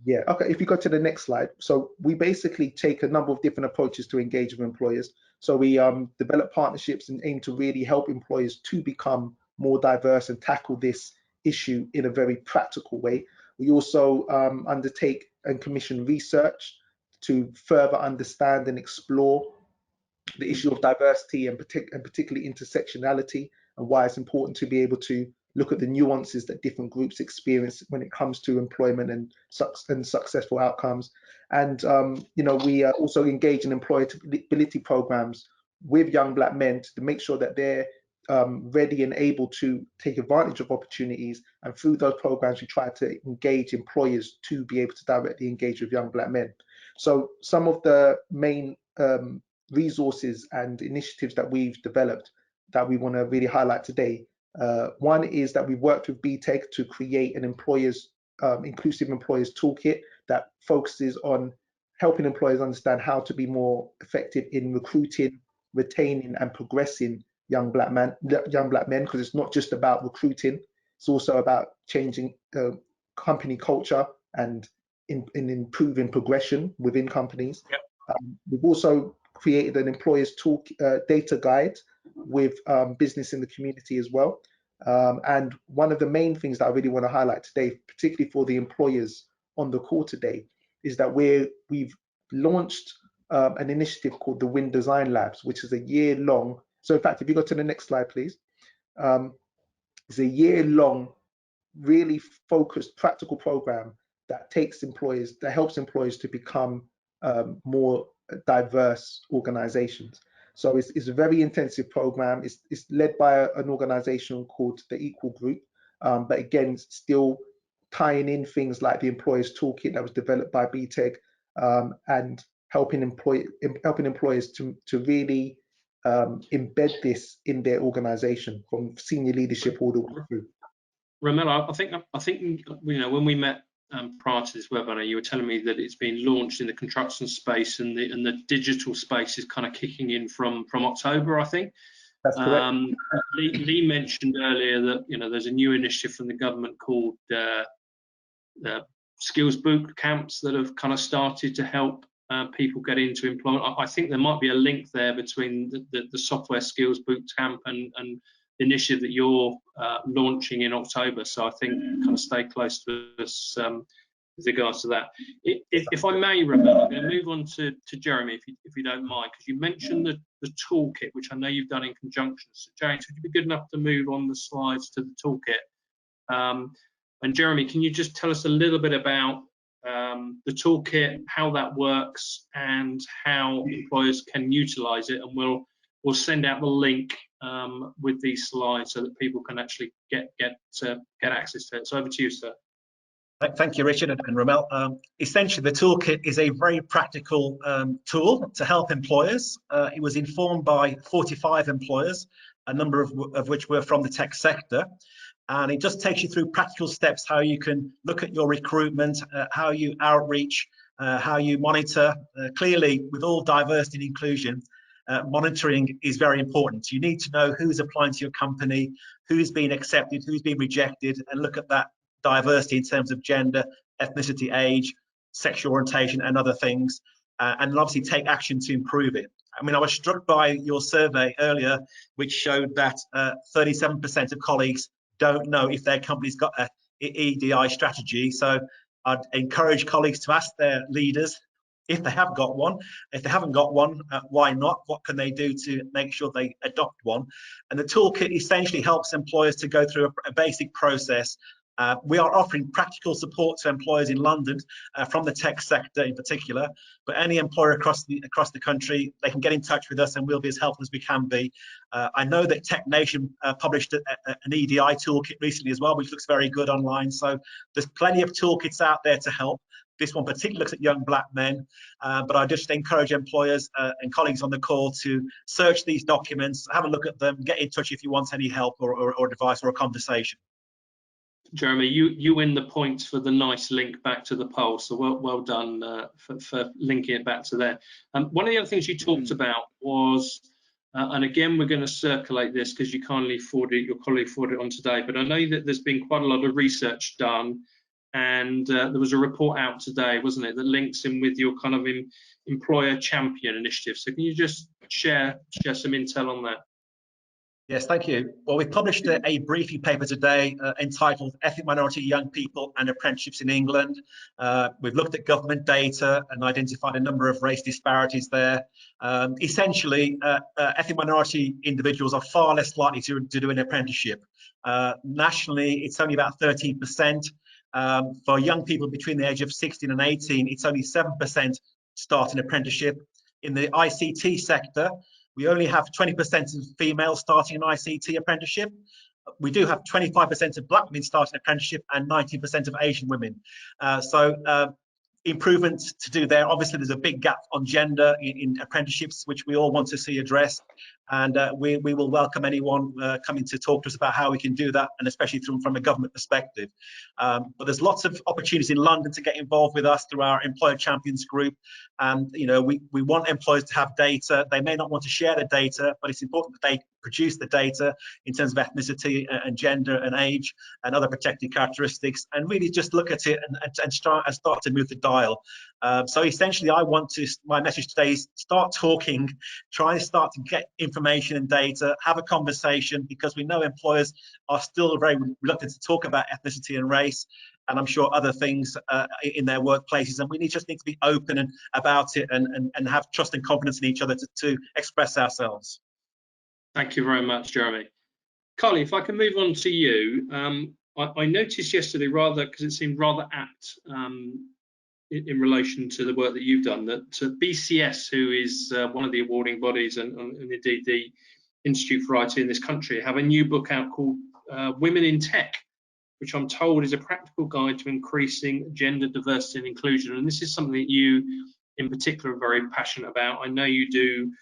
Yeah, okay, if you go to the next slide. So we basically take a number of different approaches to engage with employers. So we develop partnerships and aim to really help employers to become more diverse and tackle this issue in a very practical way. We also undertake and commission research to further understand and explore the issue of diversity and particularly intersectionality, and why it's important to be able to look at the nuances that different groups experience when it comes to employment and successful outcomes. And we also engage in employability programs with young Black men to make sure that they're ready and able to take advantage of opportunities. And through those programs, we try to engage employers to be able to directly engage with young Black men. So some of the main resources and initiatives that we've developed that we want to really highlight today. One is that we've worked with BTEC to create an inclusive employers toolkit that focuses on helping employers understand how to be more effective in recruiting, retaining, and progressing young Black men, because it's not just about recruiting, it's also about changing company culture and in improving progression within companies. We've also created an employers data guide with business in the community as well. And one of the main things that I really want to highlight today, particularly for the employers on the call today, is that we've launched an initiative called the WIN Design Labs, which is a year-long. So in fact, if you go to the next slide, please. It's a year-long, really focused, practical program that helps employers to become more diverse organizations. So it's a very intensive program. It's led by an organization called the Equal Group, but again, it's still tying in things like the Employers Toolkit that was developed by BTEG, and helping employers to really embed this in their organization from senior leadership all the way through. Ramel, I think when we met prior to this webinar, you were telling me that it's been launched in the construction space, and the digital space is kind of kicking in from October, I think. That's correct. Lee mentioned earlier that there's a new initiative from the government called skills boot camps that have kind of started to help people get into employment. I think there might be a link there between the software skills boot camp and the initiative that you're launching in October. So I think kind of stay close to us with regards to that. If I may, Ramel, I'm going to move on to Jeremy, if you don't mind, because you mentioned the toolkit, which I know you've done in conjunction. So James, would you be good enough to move on the slides to the toolkit? And Jeremy, can you just tell us a little bit about the toolkit, how that works, and how employers can utilize it? And we'll send out the link with these slides so that people can actually get access to it. So over to you, sir. Thank you, Richard and Ramel. Essentially, the toolkit is a very practical tool to help employers. It was informed by 45 employers, a number of which were from the tech sector. And it just takes you through practical steps, how you can look at your recruitment, how you outreach, how you monitor. Clearly, with all diversity and inclusion, monitoring is very important. You need to know who's applying to your company, who's been accepted, who's been rejected, and look at that diversity in terms of gender, ethnicity, age, sexual orientation, and other things, and obviously take action to improve it. I mean, I was struck by your survey earlier, which showed that 37% of colleagues don't know if their company's got an EDI strategy. So I'd encourage colleagues to ask their leaders if they have got one. If they haven't got one, why not? What can they do to make sure they adopt one? And the toolkit essentially helps employers to go through a basic process. We are offering practical support to employers in London from the tech sector in particular, but any employer across the country, they can get in touch with us and we'll be as helpful as we can be. I know that Tech Nation published an EDI toolkit recently as well, which looks very good online. So there's plenty of toolkits out there to help. This one particularly looks at young black men, but I just encourage employers and colleagues on the call to search these documents, have a look at them, get in touch if you want any help or advice or a conversation. Jeremy, you win the points for the nice link back to the poll, so well done for linking it back to there. One of the other things you talked about was, and again we're going to circulate this because you kindly forwarded it, your colleague forwarded it on today, but I know that there's been quite a lot of research done, and there was a report out today, wasn't it, that links in with your kind of employer champion initiative. So can you just share some intel on that? Yes, thank you. Well, we published a briefing paper today entitled Ethnic Minority Young People and Apprenticeships in England. We've looked at government data and identified a number of race disparities there. Essentially, ethnic minority individuals are far less likely to do an apprenticeship. Nationally, it's only about 13%. For young people between the age of 16 and 18, it's only 7% start an apprenticeship. In the ICT sector, we only have 20% of females starting an ICT apprenticeship. We do have 25% of black women starting an apprenticeship and 19% of Asian women. So improvements to do there. Obviously, there's a big gap on gender in apprenticeships, which we all want to see addressed. And we will welcome anyone coming to talk to us about how we can do that, and especially from a government perspective. But there's lots of opportunities in London to get involved with us through our Employer Champions group. And we want employers to have data. They may not want to share the data, but it's important that they produce the data in terms of ethnicity and gender and age and other protected characteristics, and really just look at it and start to move the dial. So essentially, my message today is start talking, try and start to get information and data, have a conversation, because we know employers are still very reluctant to talk about ethnicity and race, and I'm sure other things in their workplaces, and we just need to be open about it and have trust and confidence in each other to express ourselves. Thank you very much, Jeremy. Carly, if I can move on to you. I noticed yesterday, rather because it seemed rather apt in relation to the work that you've done, that BCS, who is one of the awarding bodies and indeed the Institute for IT in this country, have a new book out called Women in Tech, which I'm told is a practical guide to increasing gender diversity and inclusion. And this is something that you in particular are very passionate about. I know you do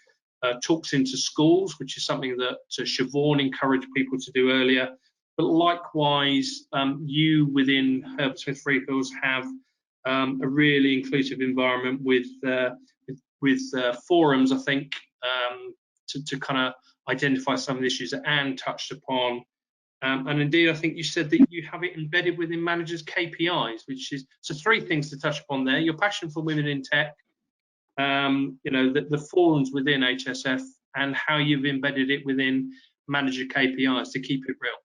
talks into schools, which is something that Siobhan encouraged people to do earlier. But likewise, you within Herbert Smith Freehills have a really inclusive environment with forums, I think, to kind of identify some of the issues that Anne touched upon. And indeed, I think you said that you have it embedded within managers' KPIs, which is, so 3 things to touch upon there: your passion for women in tech, you know, the forums within HSF, and how you've embedded it within manager KPIs to keep it real.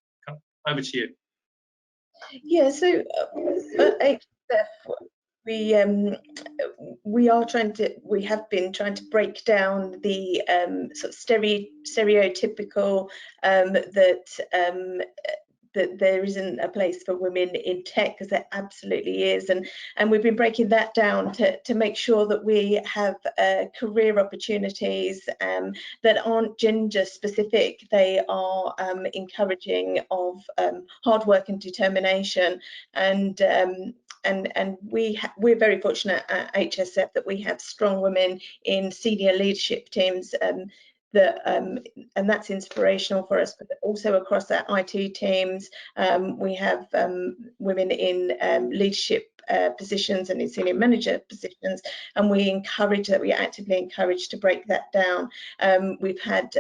Over to you. Yeah, so at HSF, we have been trying to break down the sort of stereotypical that there isn't a place for women in tech, because there absolutely is, and we've been breaking that down to make sure that we have career opportunities that aren't gender specific. They are encouraging of hard work and determination, and we're very fortunate at HSF that we have strong women in senior leadership teams, and that's inspirational for us. But also across our IT teams, we have women in leadership positions and in senior manager positions, and we actively encourage to break that down. We've had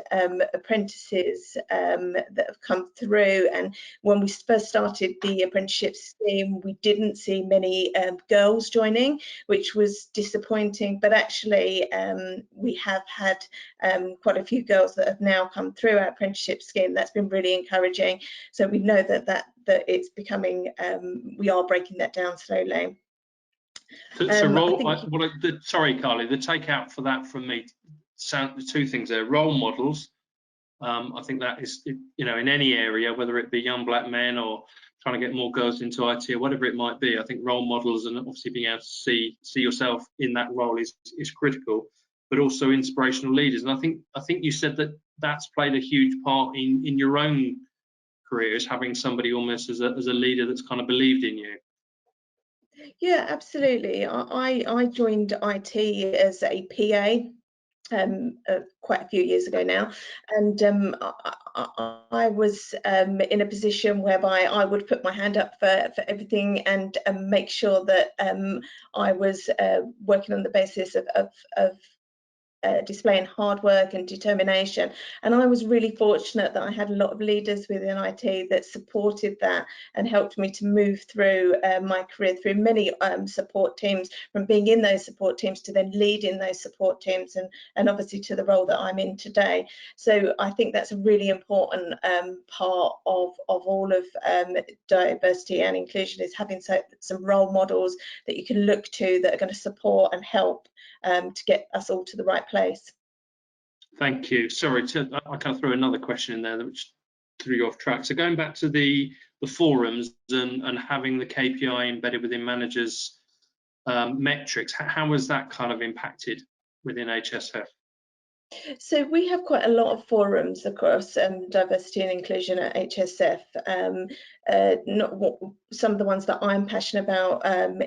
apprentices that have come through, and when we first started the apprenticeship scheme, we didn't see many girls joining, which was disappointing, but actually we have had quite a few girls that have now come through our apprenticeship scheme. That's been really encouraging. So we know that it's becoming, we are breaking that down slowly. Sorry, Carly, the takeout for that from me, sound 2 things there: role models. I think that is, you know, in any area, whether it be young black men or trying to get more girls into IT or whatever it might be, I think role models and obviously being able to see yourself in that role is critical, but also inspirational leaders. And I think you said that that's played a huge part in your own careers, having somebody almost as a leader that's kind of believed in you. Yeah, absolutely. I joined IT as a PA quite a few years ago now, and I was in a position whereby I would put my hand up for everything and make sure that I was working on the basis of displaying hard work and determination. And I was really fortunate that I had a lot of leaders within IT that supported that and helped me to move through my career through many support teams, from being in those support teams to then leading those support teams, and obviously to the role that I'm in today. So I think that's a really important part of all of diversity and inclusion, is having some role models that you can look to that are going to support and help to get us all to the right place. Thank you. Sorry, I kind of threw another question in there which threw you off track. So going back to the forums and having the KPI embedded within managers' metrics, how has that kind of impacted within HSF? So we have quite a lot of forums across diversity and inclusion at HSF. Some of the ones that I'm passionate about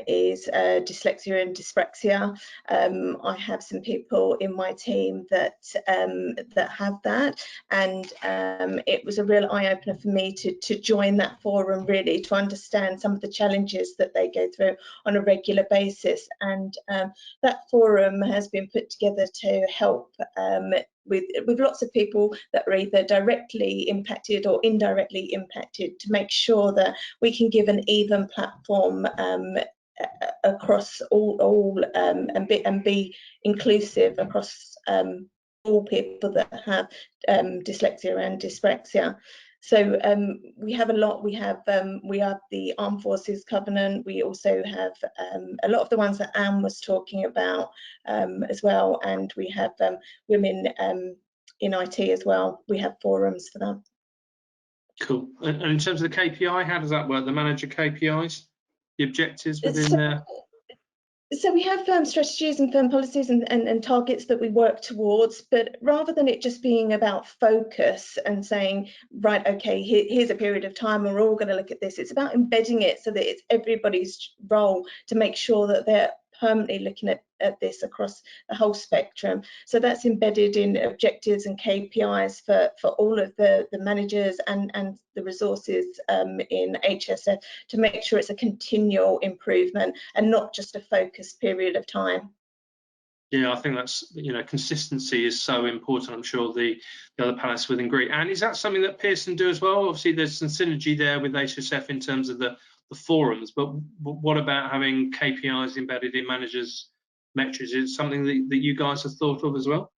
is dyslexia and dyspraxia. I have some people in my team that have that, and it was a real eye-opener for me to join that forum, really to understand some of the challenges that they go through on a regular basis. And that forum has been put together to help with lots of people that are either directly impacted or indirectly impacted, to make sure that we can give an even platform across all and be inclusive across all people that have dyslexia and dyspraxia. So we have a lot. We have the Armed Forces Covenant. We also have a lot of the ones that Anne was talking about as well, and we have women in IT as well. We have forums for that. Cool. And in terms of the KPI, how does that work? The manager KPIs, the objectives within there? So we have firm strategies and firm policies and targets that we work towards, but rather than it just being about focus and saying, right, okay, here's a period of time, we're all going to look at this, it's about embedding it so that it's everybody's role to make sure that they're permanently looking at this across the whole spectrum. So that's embedded in objectives and KPIs for all of the managers and the resources in HSF to make sure it's a continual improvement and not just a focused period of time. Yeah, I think that's, you know, consistency is so important. I'm sure the other panelists would agree. And is that something that Pearson do as well? Obviously, there's some synergy there with HSF in terms of the forums, but what about having KPIs embedded in managers' metrics? Is it something that you guys have thought of as well?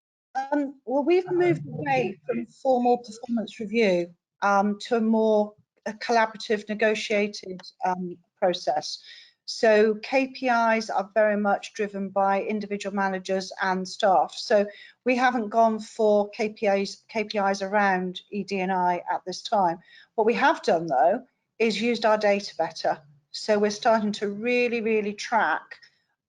Well, we've moved away from formal performance review to a more collaborative, negotiated process. So KPIs are very much driven by individual managers and staff. So we haven't gone for KPIs around ED&I at this time. What we have done, though, is used our data better. So we're starting to really track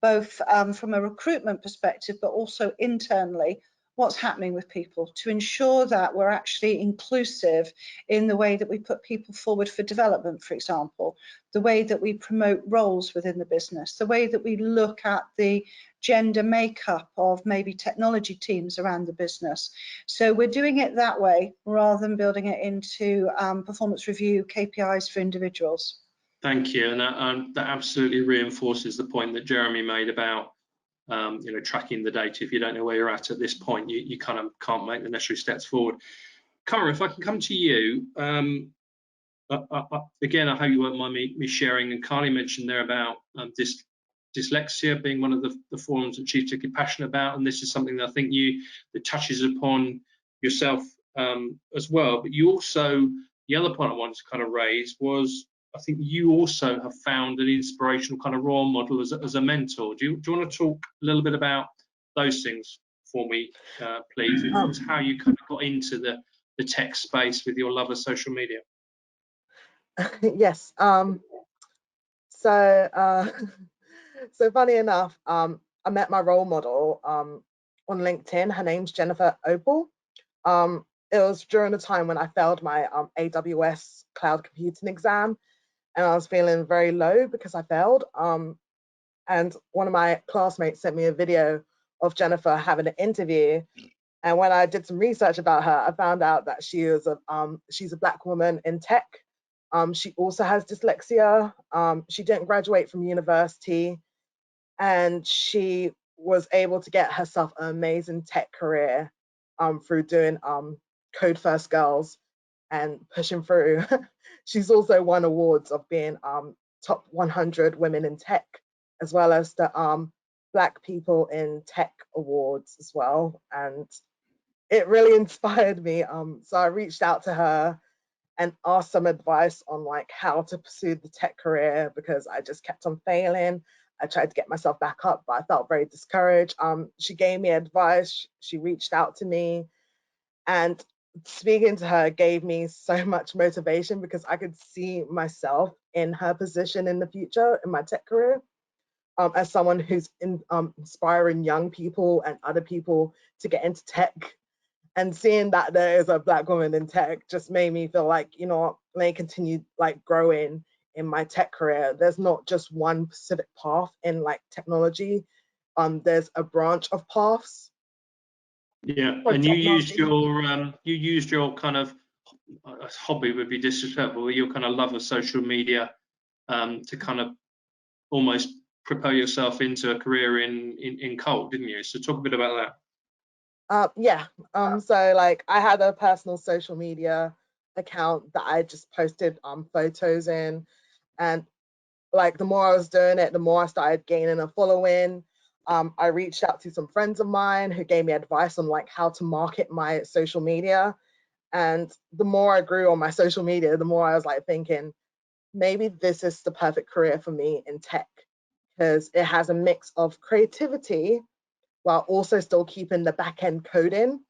both from a recruitment perspective, but also internally, what's happening with people to ensure that we're actually inclusive in the way that we put people forward for development, for example, the way that we promote roles within the business, the way that we look at the gender makeup of maybe technology teams around the business. So we're doing it that way rather than building it into performance review KPIs for individuals. Thank you, and that absolutely reinforces the point that Jeremy made about you know, tracking the data. If you don't know where you're at this point, you kind of can't make the necessary steps forward. Cara, if I can come to you, again, I hope you won't mind me sharing, and Carly mentioned there about dyslexia being one of the forums that she's particularly passionate about, and this is something that I think that touches upon yourself as well. But you also, the other point I wanted to kind of raise was, I think you also have found an inspirational kind of role model as a mentor. Do you want to talk a little bit about those things for me, please? It's how you kind of got into the tech space with your love of social media. Yes. So funny enough, I met my role model on LinkedIn. Her name's Jennifer Oppel. It was during the time when I failed my AWS cloud computing exam, and I was feeling very low because I failed. And one of my classmates sent me a video of Jennifer having an interview. And when I did some research about her, I found out that she's a Black woman in tech. She also has dyslexia. She didn't graduate from university, and she was able to get herself an amazing tech career through doing Code First Girls and pushing through. She's also won awards of being top 100 women in tech, as well as the Black People in Tech Awards as well. And it really inspired me. So I reached out to her and asked some advice on like how to pursue the tech career, because I just kept on failing. I tried to get myself back up, but I felt very discouraged. She gave me advice. She reached out to me, and speaking to her gave me so much motivation because I could see myself in her position in the future in my tech career, as someone who's inspiring young people and other people to get into tech. And seeing that there is a Black woman in tech just made me feel like, you know what, let me continue like growing in my tech career. There's not just one specific path in like technology. There's a branch of paths. Yeah, and you used your kind of hobby would be disrespectful, but your kind of love of social media to kind of almost propel yourself into a career in Colt, didn't you? So talk a bit about that. Yeah. So like I had a personal social media account that I just posted photos in, and like the more I was doing it, the more I started gaining a following. I reached out to some friends of mine who gave me advice on like how to market my social media. And the more I grew on my social media, the more I was like thinking, maybe this is the perfect career for me in tech, because it has a mix of creativity while also still keeping the back end coding.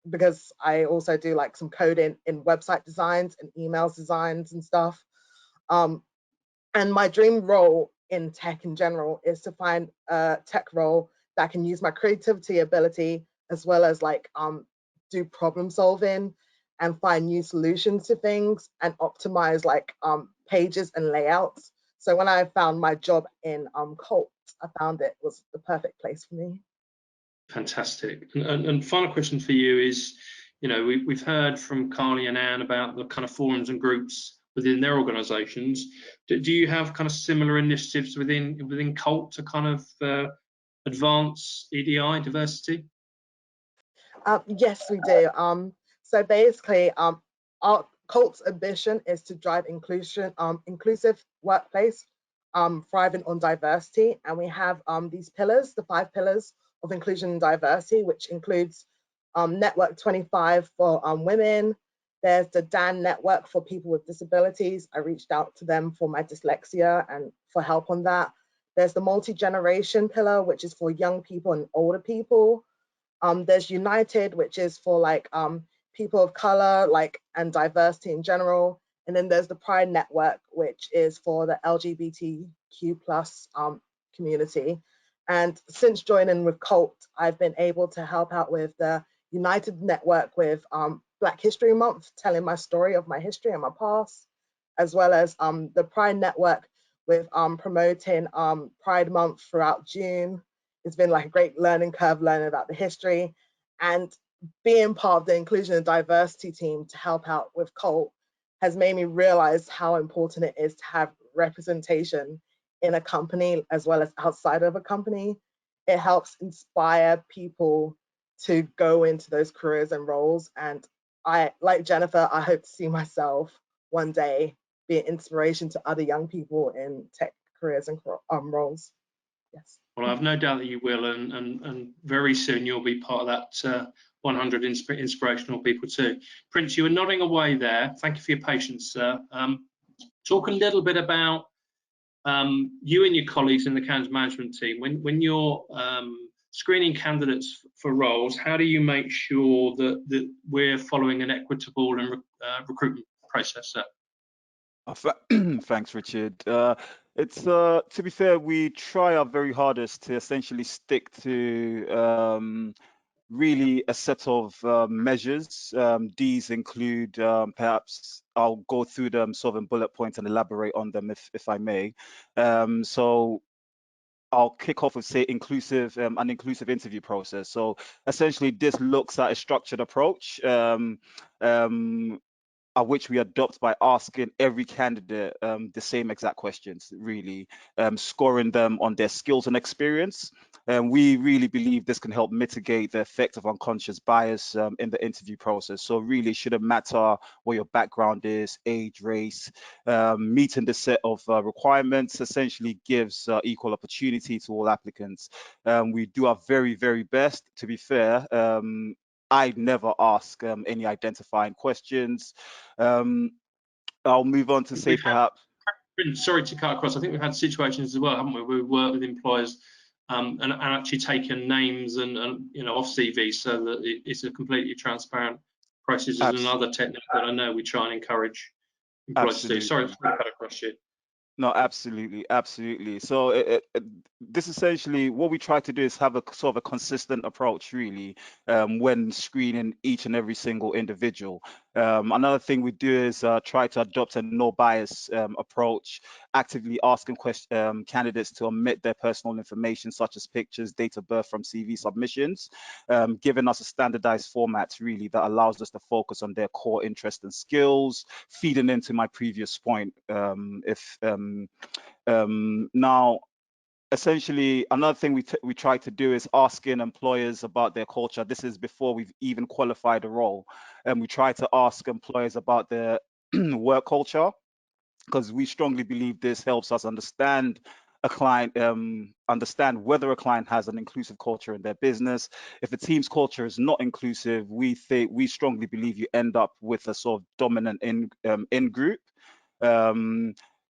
because I also do like some coding in website designs and emails designs and stuff. And my dream role in tech in general is to find a tech role that can use my creativity ability as well as like do problem solving and find new solutions to things and optimize like pages and layouts. So when I found my job in Colt, I found it was the perfect place for me. Fantastic. And final question for you is, you know, we've heard from Carly and Anne about the kind of forums and groups within their organisations. Do you have kind of similar initiatives within Colt to kind of advance EDI diversity? Yes, we do. So basically, our Colt's ambition is to drive inclusive workplace, thriving on diversity, and we have these pillars, the 5 pillars of inclusion and diversity, which includes Network 25 for women. There's the DAN network for people with disabilities. I reached out to them for my dyslexia and for help on that. There's the multi-generation pillar, which is for young people and older people. There's United, which is for like people of color, like, and diversity in general. And then there's the Pride Network, which is for the LGBTQ plus community. And since joining with Colt, I've been able to help out with the United Network with Black History Month, telling my story of my history and my past, as well as the Pride Network with promoting Pride Month throughout June. It's been like a great learning curve, learning about the history, and being part of the inclusion and diversity team to help out with Colt has made me realize how important it is to have representation in a company as well as outside of a company. It helps inspire people to go into those careers and roles. And I, like Jennifer, I hope to see myself one day be an inspiration to other young people in tech careers and roles. Yes. Well, I've no doubt that you will, and very soon you'll be part of that 100 inspirational people too. Prince, you were nodding away there. Thank you for your patience, sir. Talk a little bit about you and your colleagues in the candidate management team. When you're screening candidates for roles, how do you make sure that we're following an equitable and recruitment process, sir? Thanks, Richard. It's to be fair, we try our very hardest to essentially stick to really a set of measures. These include perhaps I'll go through them sort of in bullet points and elaborate on them if I may. So I'll kick off with, say, an inclusive interview process. So essentially, this looks at a structured approach which we adopt by asking every candidate the same exact questions, really, scoring them on their skills and experience. We really believe this can help mitigate the effect of unconscious bias in the interview process. So really, it shouldn't matter what your background is, age, race. Meeting the set of requirements essentially gives equal opportunity to all applicants. We do our very, very best, to be fair. I never ask any identifying questions. I'll move on to say perhaps. Sorry to cut across. I think we've had situations as well, haven't we? We've worked with employers and actually taken names and you know, off CVs so that it's a completely transparent process. Is another technique that I know we try and encourage employers to do. Sorry to cut across you. No, absolutely, absolutely. So this essentially, what we try to do is have a sort of a consistent approach, really, when screening each and every single individual. Another thing we do is try to adopt a no bias approach, actively asking candidates to omit their personal information, such as pictures, date of birth from CV submissions, giving us a standardized format, really, that allows us to focus on their core interests and skills, feeding into my previous point. Now, essentially, another thing we try to do is asking employers about their culture. This is before we've even qualified a role. And we try to ask employers about their work culture, because we strongly believe this helps us understand a client, understand whether a client has an inclusive culture in their business. If a team's culture is not inclusive, we strongly believe you end up with a sort of dominant in-group.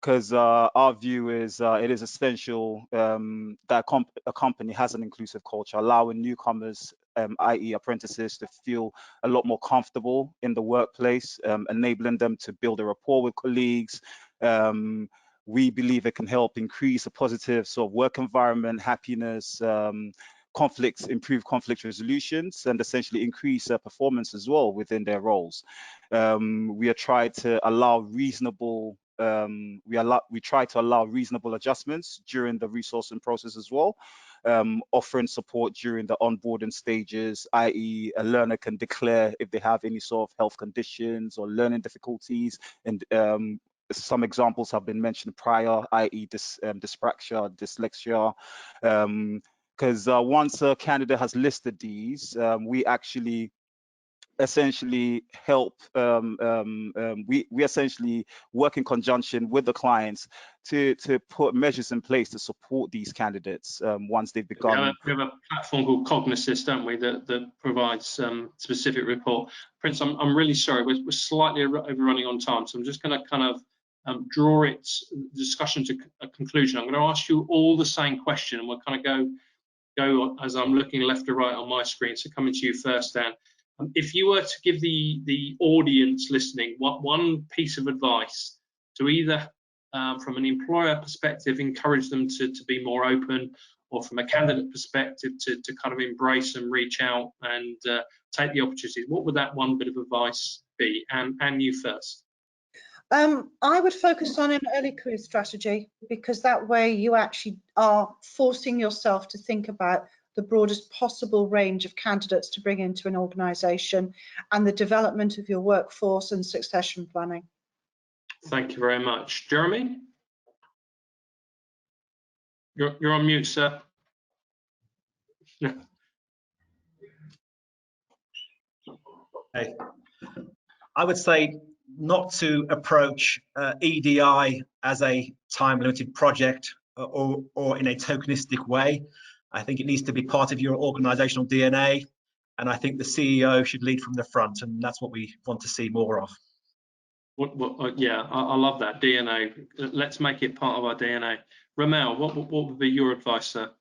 because our view is it is essential that a company has an inclusive culture, allowing newcomers, i.e. apprentices, to feel a lot more comfortable in the workplace, enabling them to build a rapport with colleagues. We believe it can help increase a positive sort of work environment, happiness, improve conflict resolutions, and essentially increase performance as well within their roles. We are trying to allow reasonable we try to allow reasonable adjustments during the resourcing process as well, offering support during the onboarding stages, i.e. a learner can declare if they have any sort of health conditions or learning difficulties, and some examples have been mentioned prior, i.e. dyspraxia, dyslexia, because once a candidate has listed these, we actually essentially help, we essentially work in conjunction with the clients to put measures in place to support these candidates once they've begun. We have a platform called Cognisys, don't we, that provides specific report. Prince, I'm really sorry, we're slightly overrunning on time, so I'm just going to kind of draw its discussion to a conclusion. I'm going to ask you all the same question, and we'll kind of go as I'm looking left to right on my screen. So coming to you first, Dan. If you were to give the audience listening one piece of advice to either, from an employer perspective, encourage them to be more open, or from a candidate perspective to kind of embrace and reach out and take the opportunities, what would that one bit of advice be? And you first. I would focus on an early career strategy, because that way you actually are forcing yourself to think about the broadest possible range of candidates to bring into an organisation, and the development of your workforce and succession planning. Thank you very much. Jeremy? You're on mute, sir. Hey. I would say not to approach EDI as a time-limited project or in a tokenistic way. I think it needs to be part of your organizational DNA, and I think the CEO should lead from the front, and that's what we want to see more of. Yeah, I love that, DNA. Let's make it part of our DNA. Ramel, what would be your advice, sir?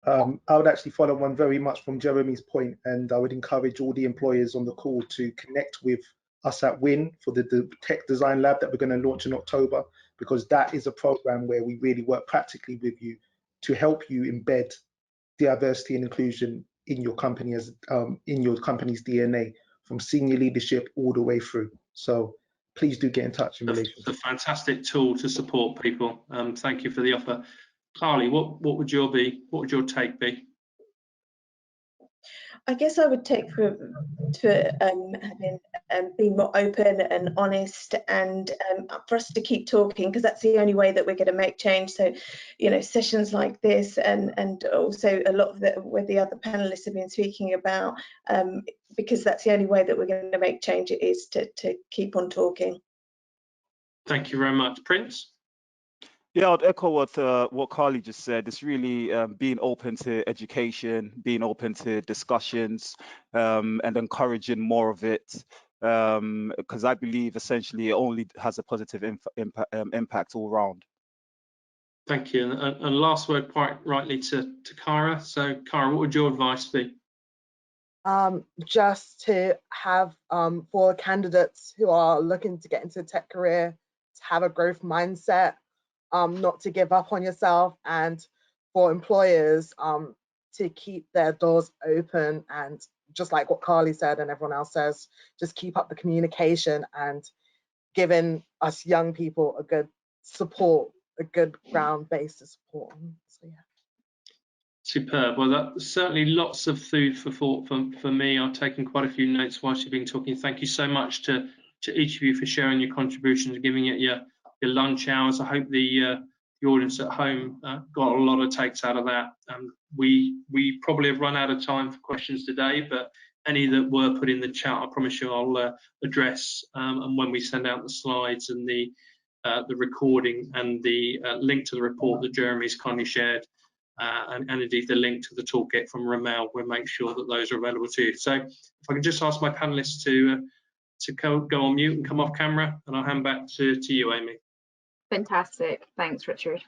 I would actually follow on very much from Jeremy's point, and I would encourage all the employers on the call to connect with us at WIN for the Tech Design Lab that we're going to launch in October, because that is a program where we really work practically with you to help you embed diversity and inclusion in your company, as in your company's DNA, from senior leadership all the way through. So please do get in touch in relation. It's a fantastic tool to support people. Thank you for the offer. Carly, what would your take be? I guess I would take to having being more open and honest, and for us to keep talking, because that's the only way that we're going to make change. So, you know, sessions like this, and also a lot of where the other panelists have been speaking about, because that's the only way that we're going to make change, is to keep on talking. Thank you very much. Prince? Yeah, I'd echo what Carly just said. It's really being open to education, being open to discussions, and encouraging more of it, because I believe essentially it only has a positive impact all round. Thank you. And last word, quite rightly, to Cara. So, Cara, what would your advice be? Just to have, for candidates who are looking to get into a tech career, to have a growth mindset, not to give up on yourself, and for employers to keep their doors open, and just like what Carly said and everyone else says, just keep up the communication and giving us young people a good support, a good ground base to support. So yeah. Superb. Well, that's certainly lots of food for thought for me. I've taken quite a few notes whilst you've been talking. Thank you so much to each of you for sharing your contributions, giving it your lunch hours. I hope the audience at home got a lot of takes out of that. We probably have run out of time for questions today, but any that were put in the chat, I promise you I'll address. And when we send out the slides and the recording and the link to the report that Jeremy's kindly shared, and indeed the link to the toolkit from Ramel, we'll make sure that those are available to you. So if I can just ask my panelists to go on mute and come off camera, and I'll hand back to you, Amy. Fantastic. Thanks, Richard.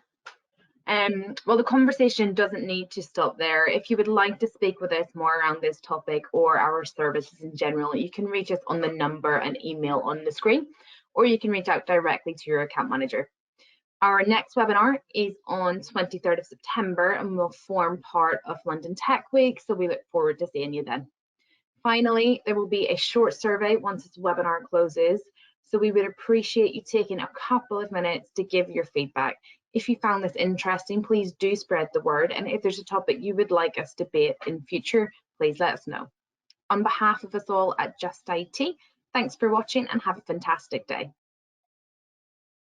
Well, the conversation doesn't need to stop there. If you would like to speak with us more around this topic or our services in general, you can reach us on the number and email on the screen, or you can reach out directly to your account manager. Our next webinar is on 23rd of September and will form part of London Tech Week, so we look forward to seeing you then. Finally, there will be a short survey once this webinar closes, so we would appreciate you taking a couple of minutes to give your feedback. If you found this interesting, please do spread the word, and if there's a topic you would like us to debate in future, please let us know. On behalf of us all at Just IT, thanks for watching and have a fantastic day.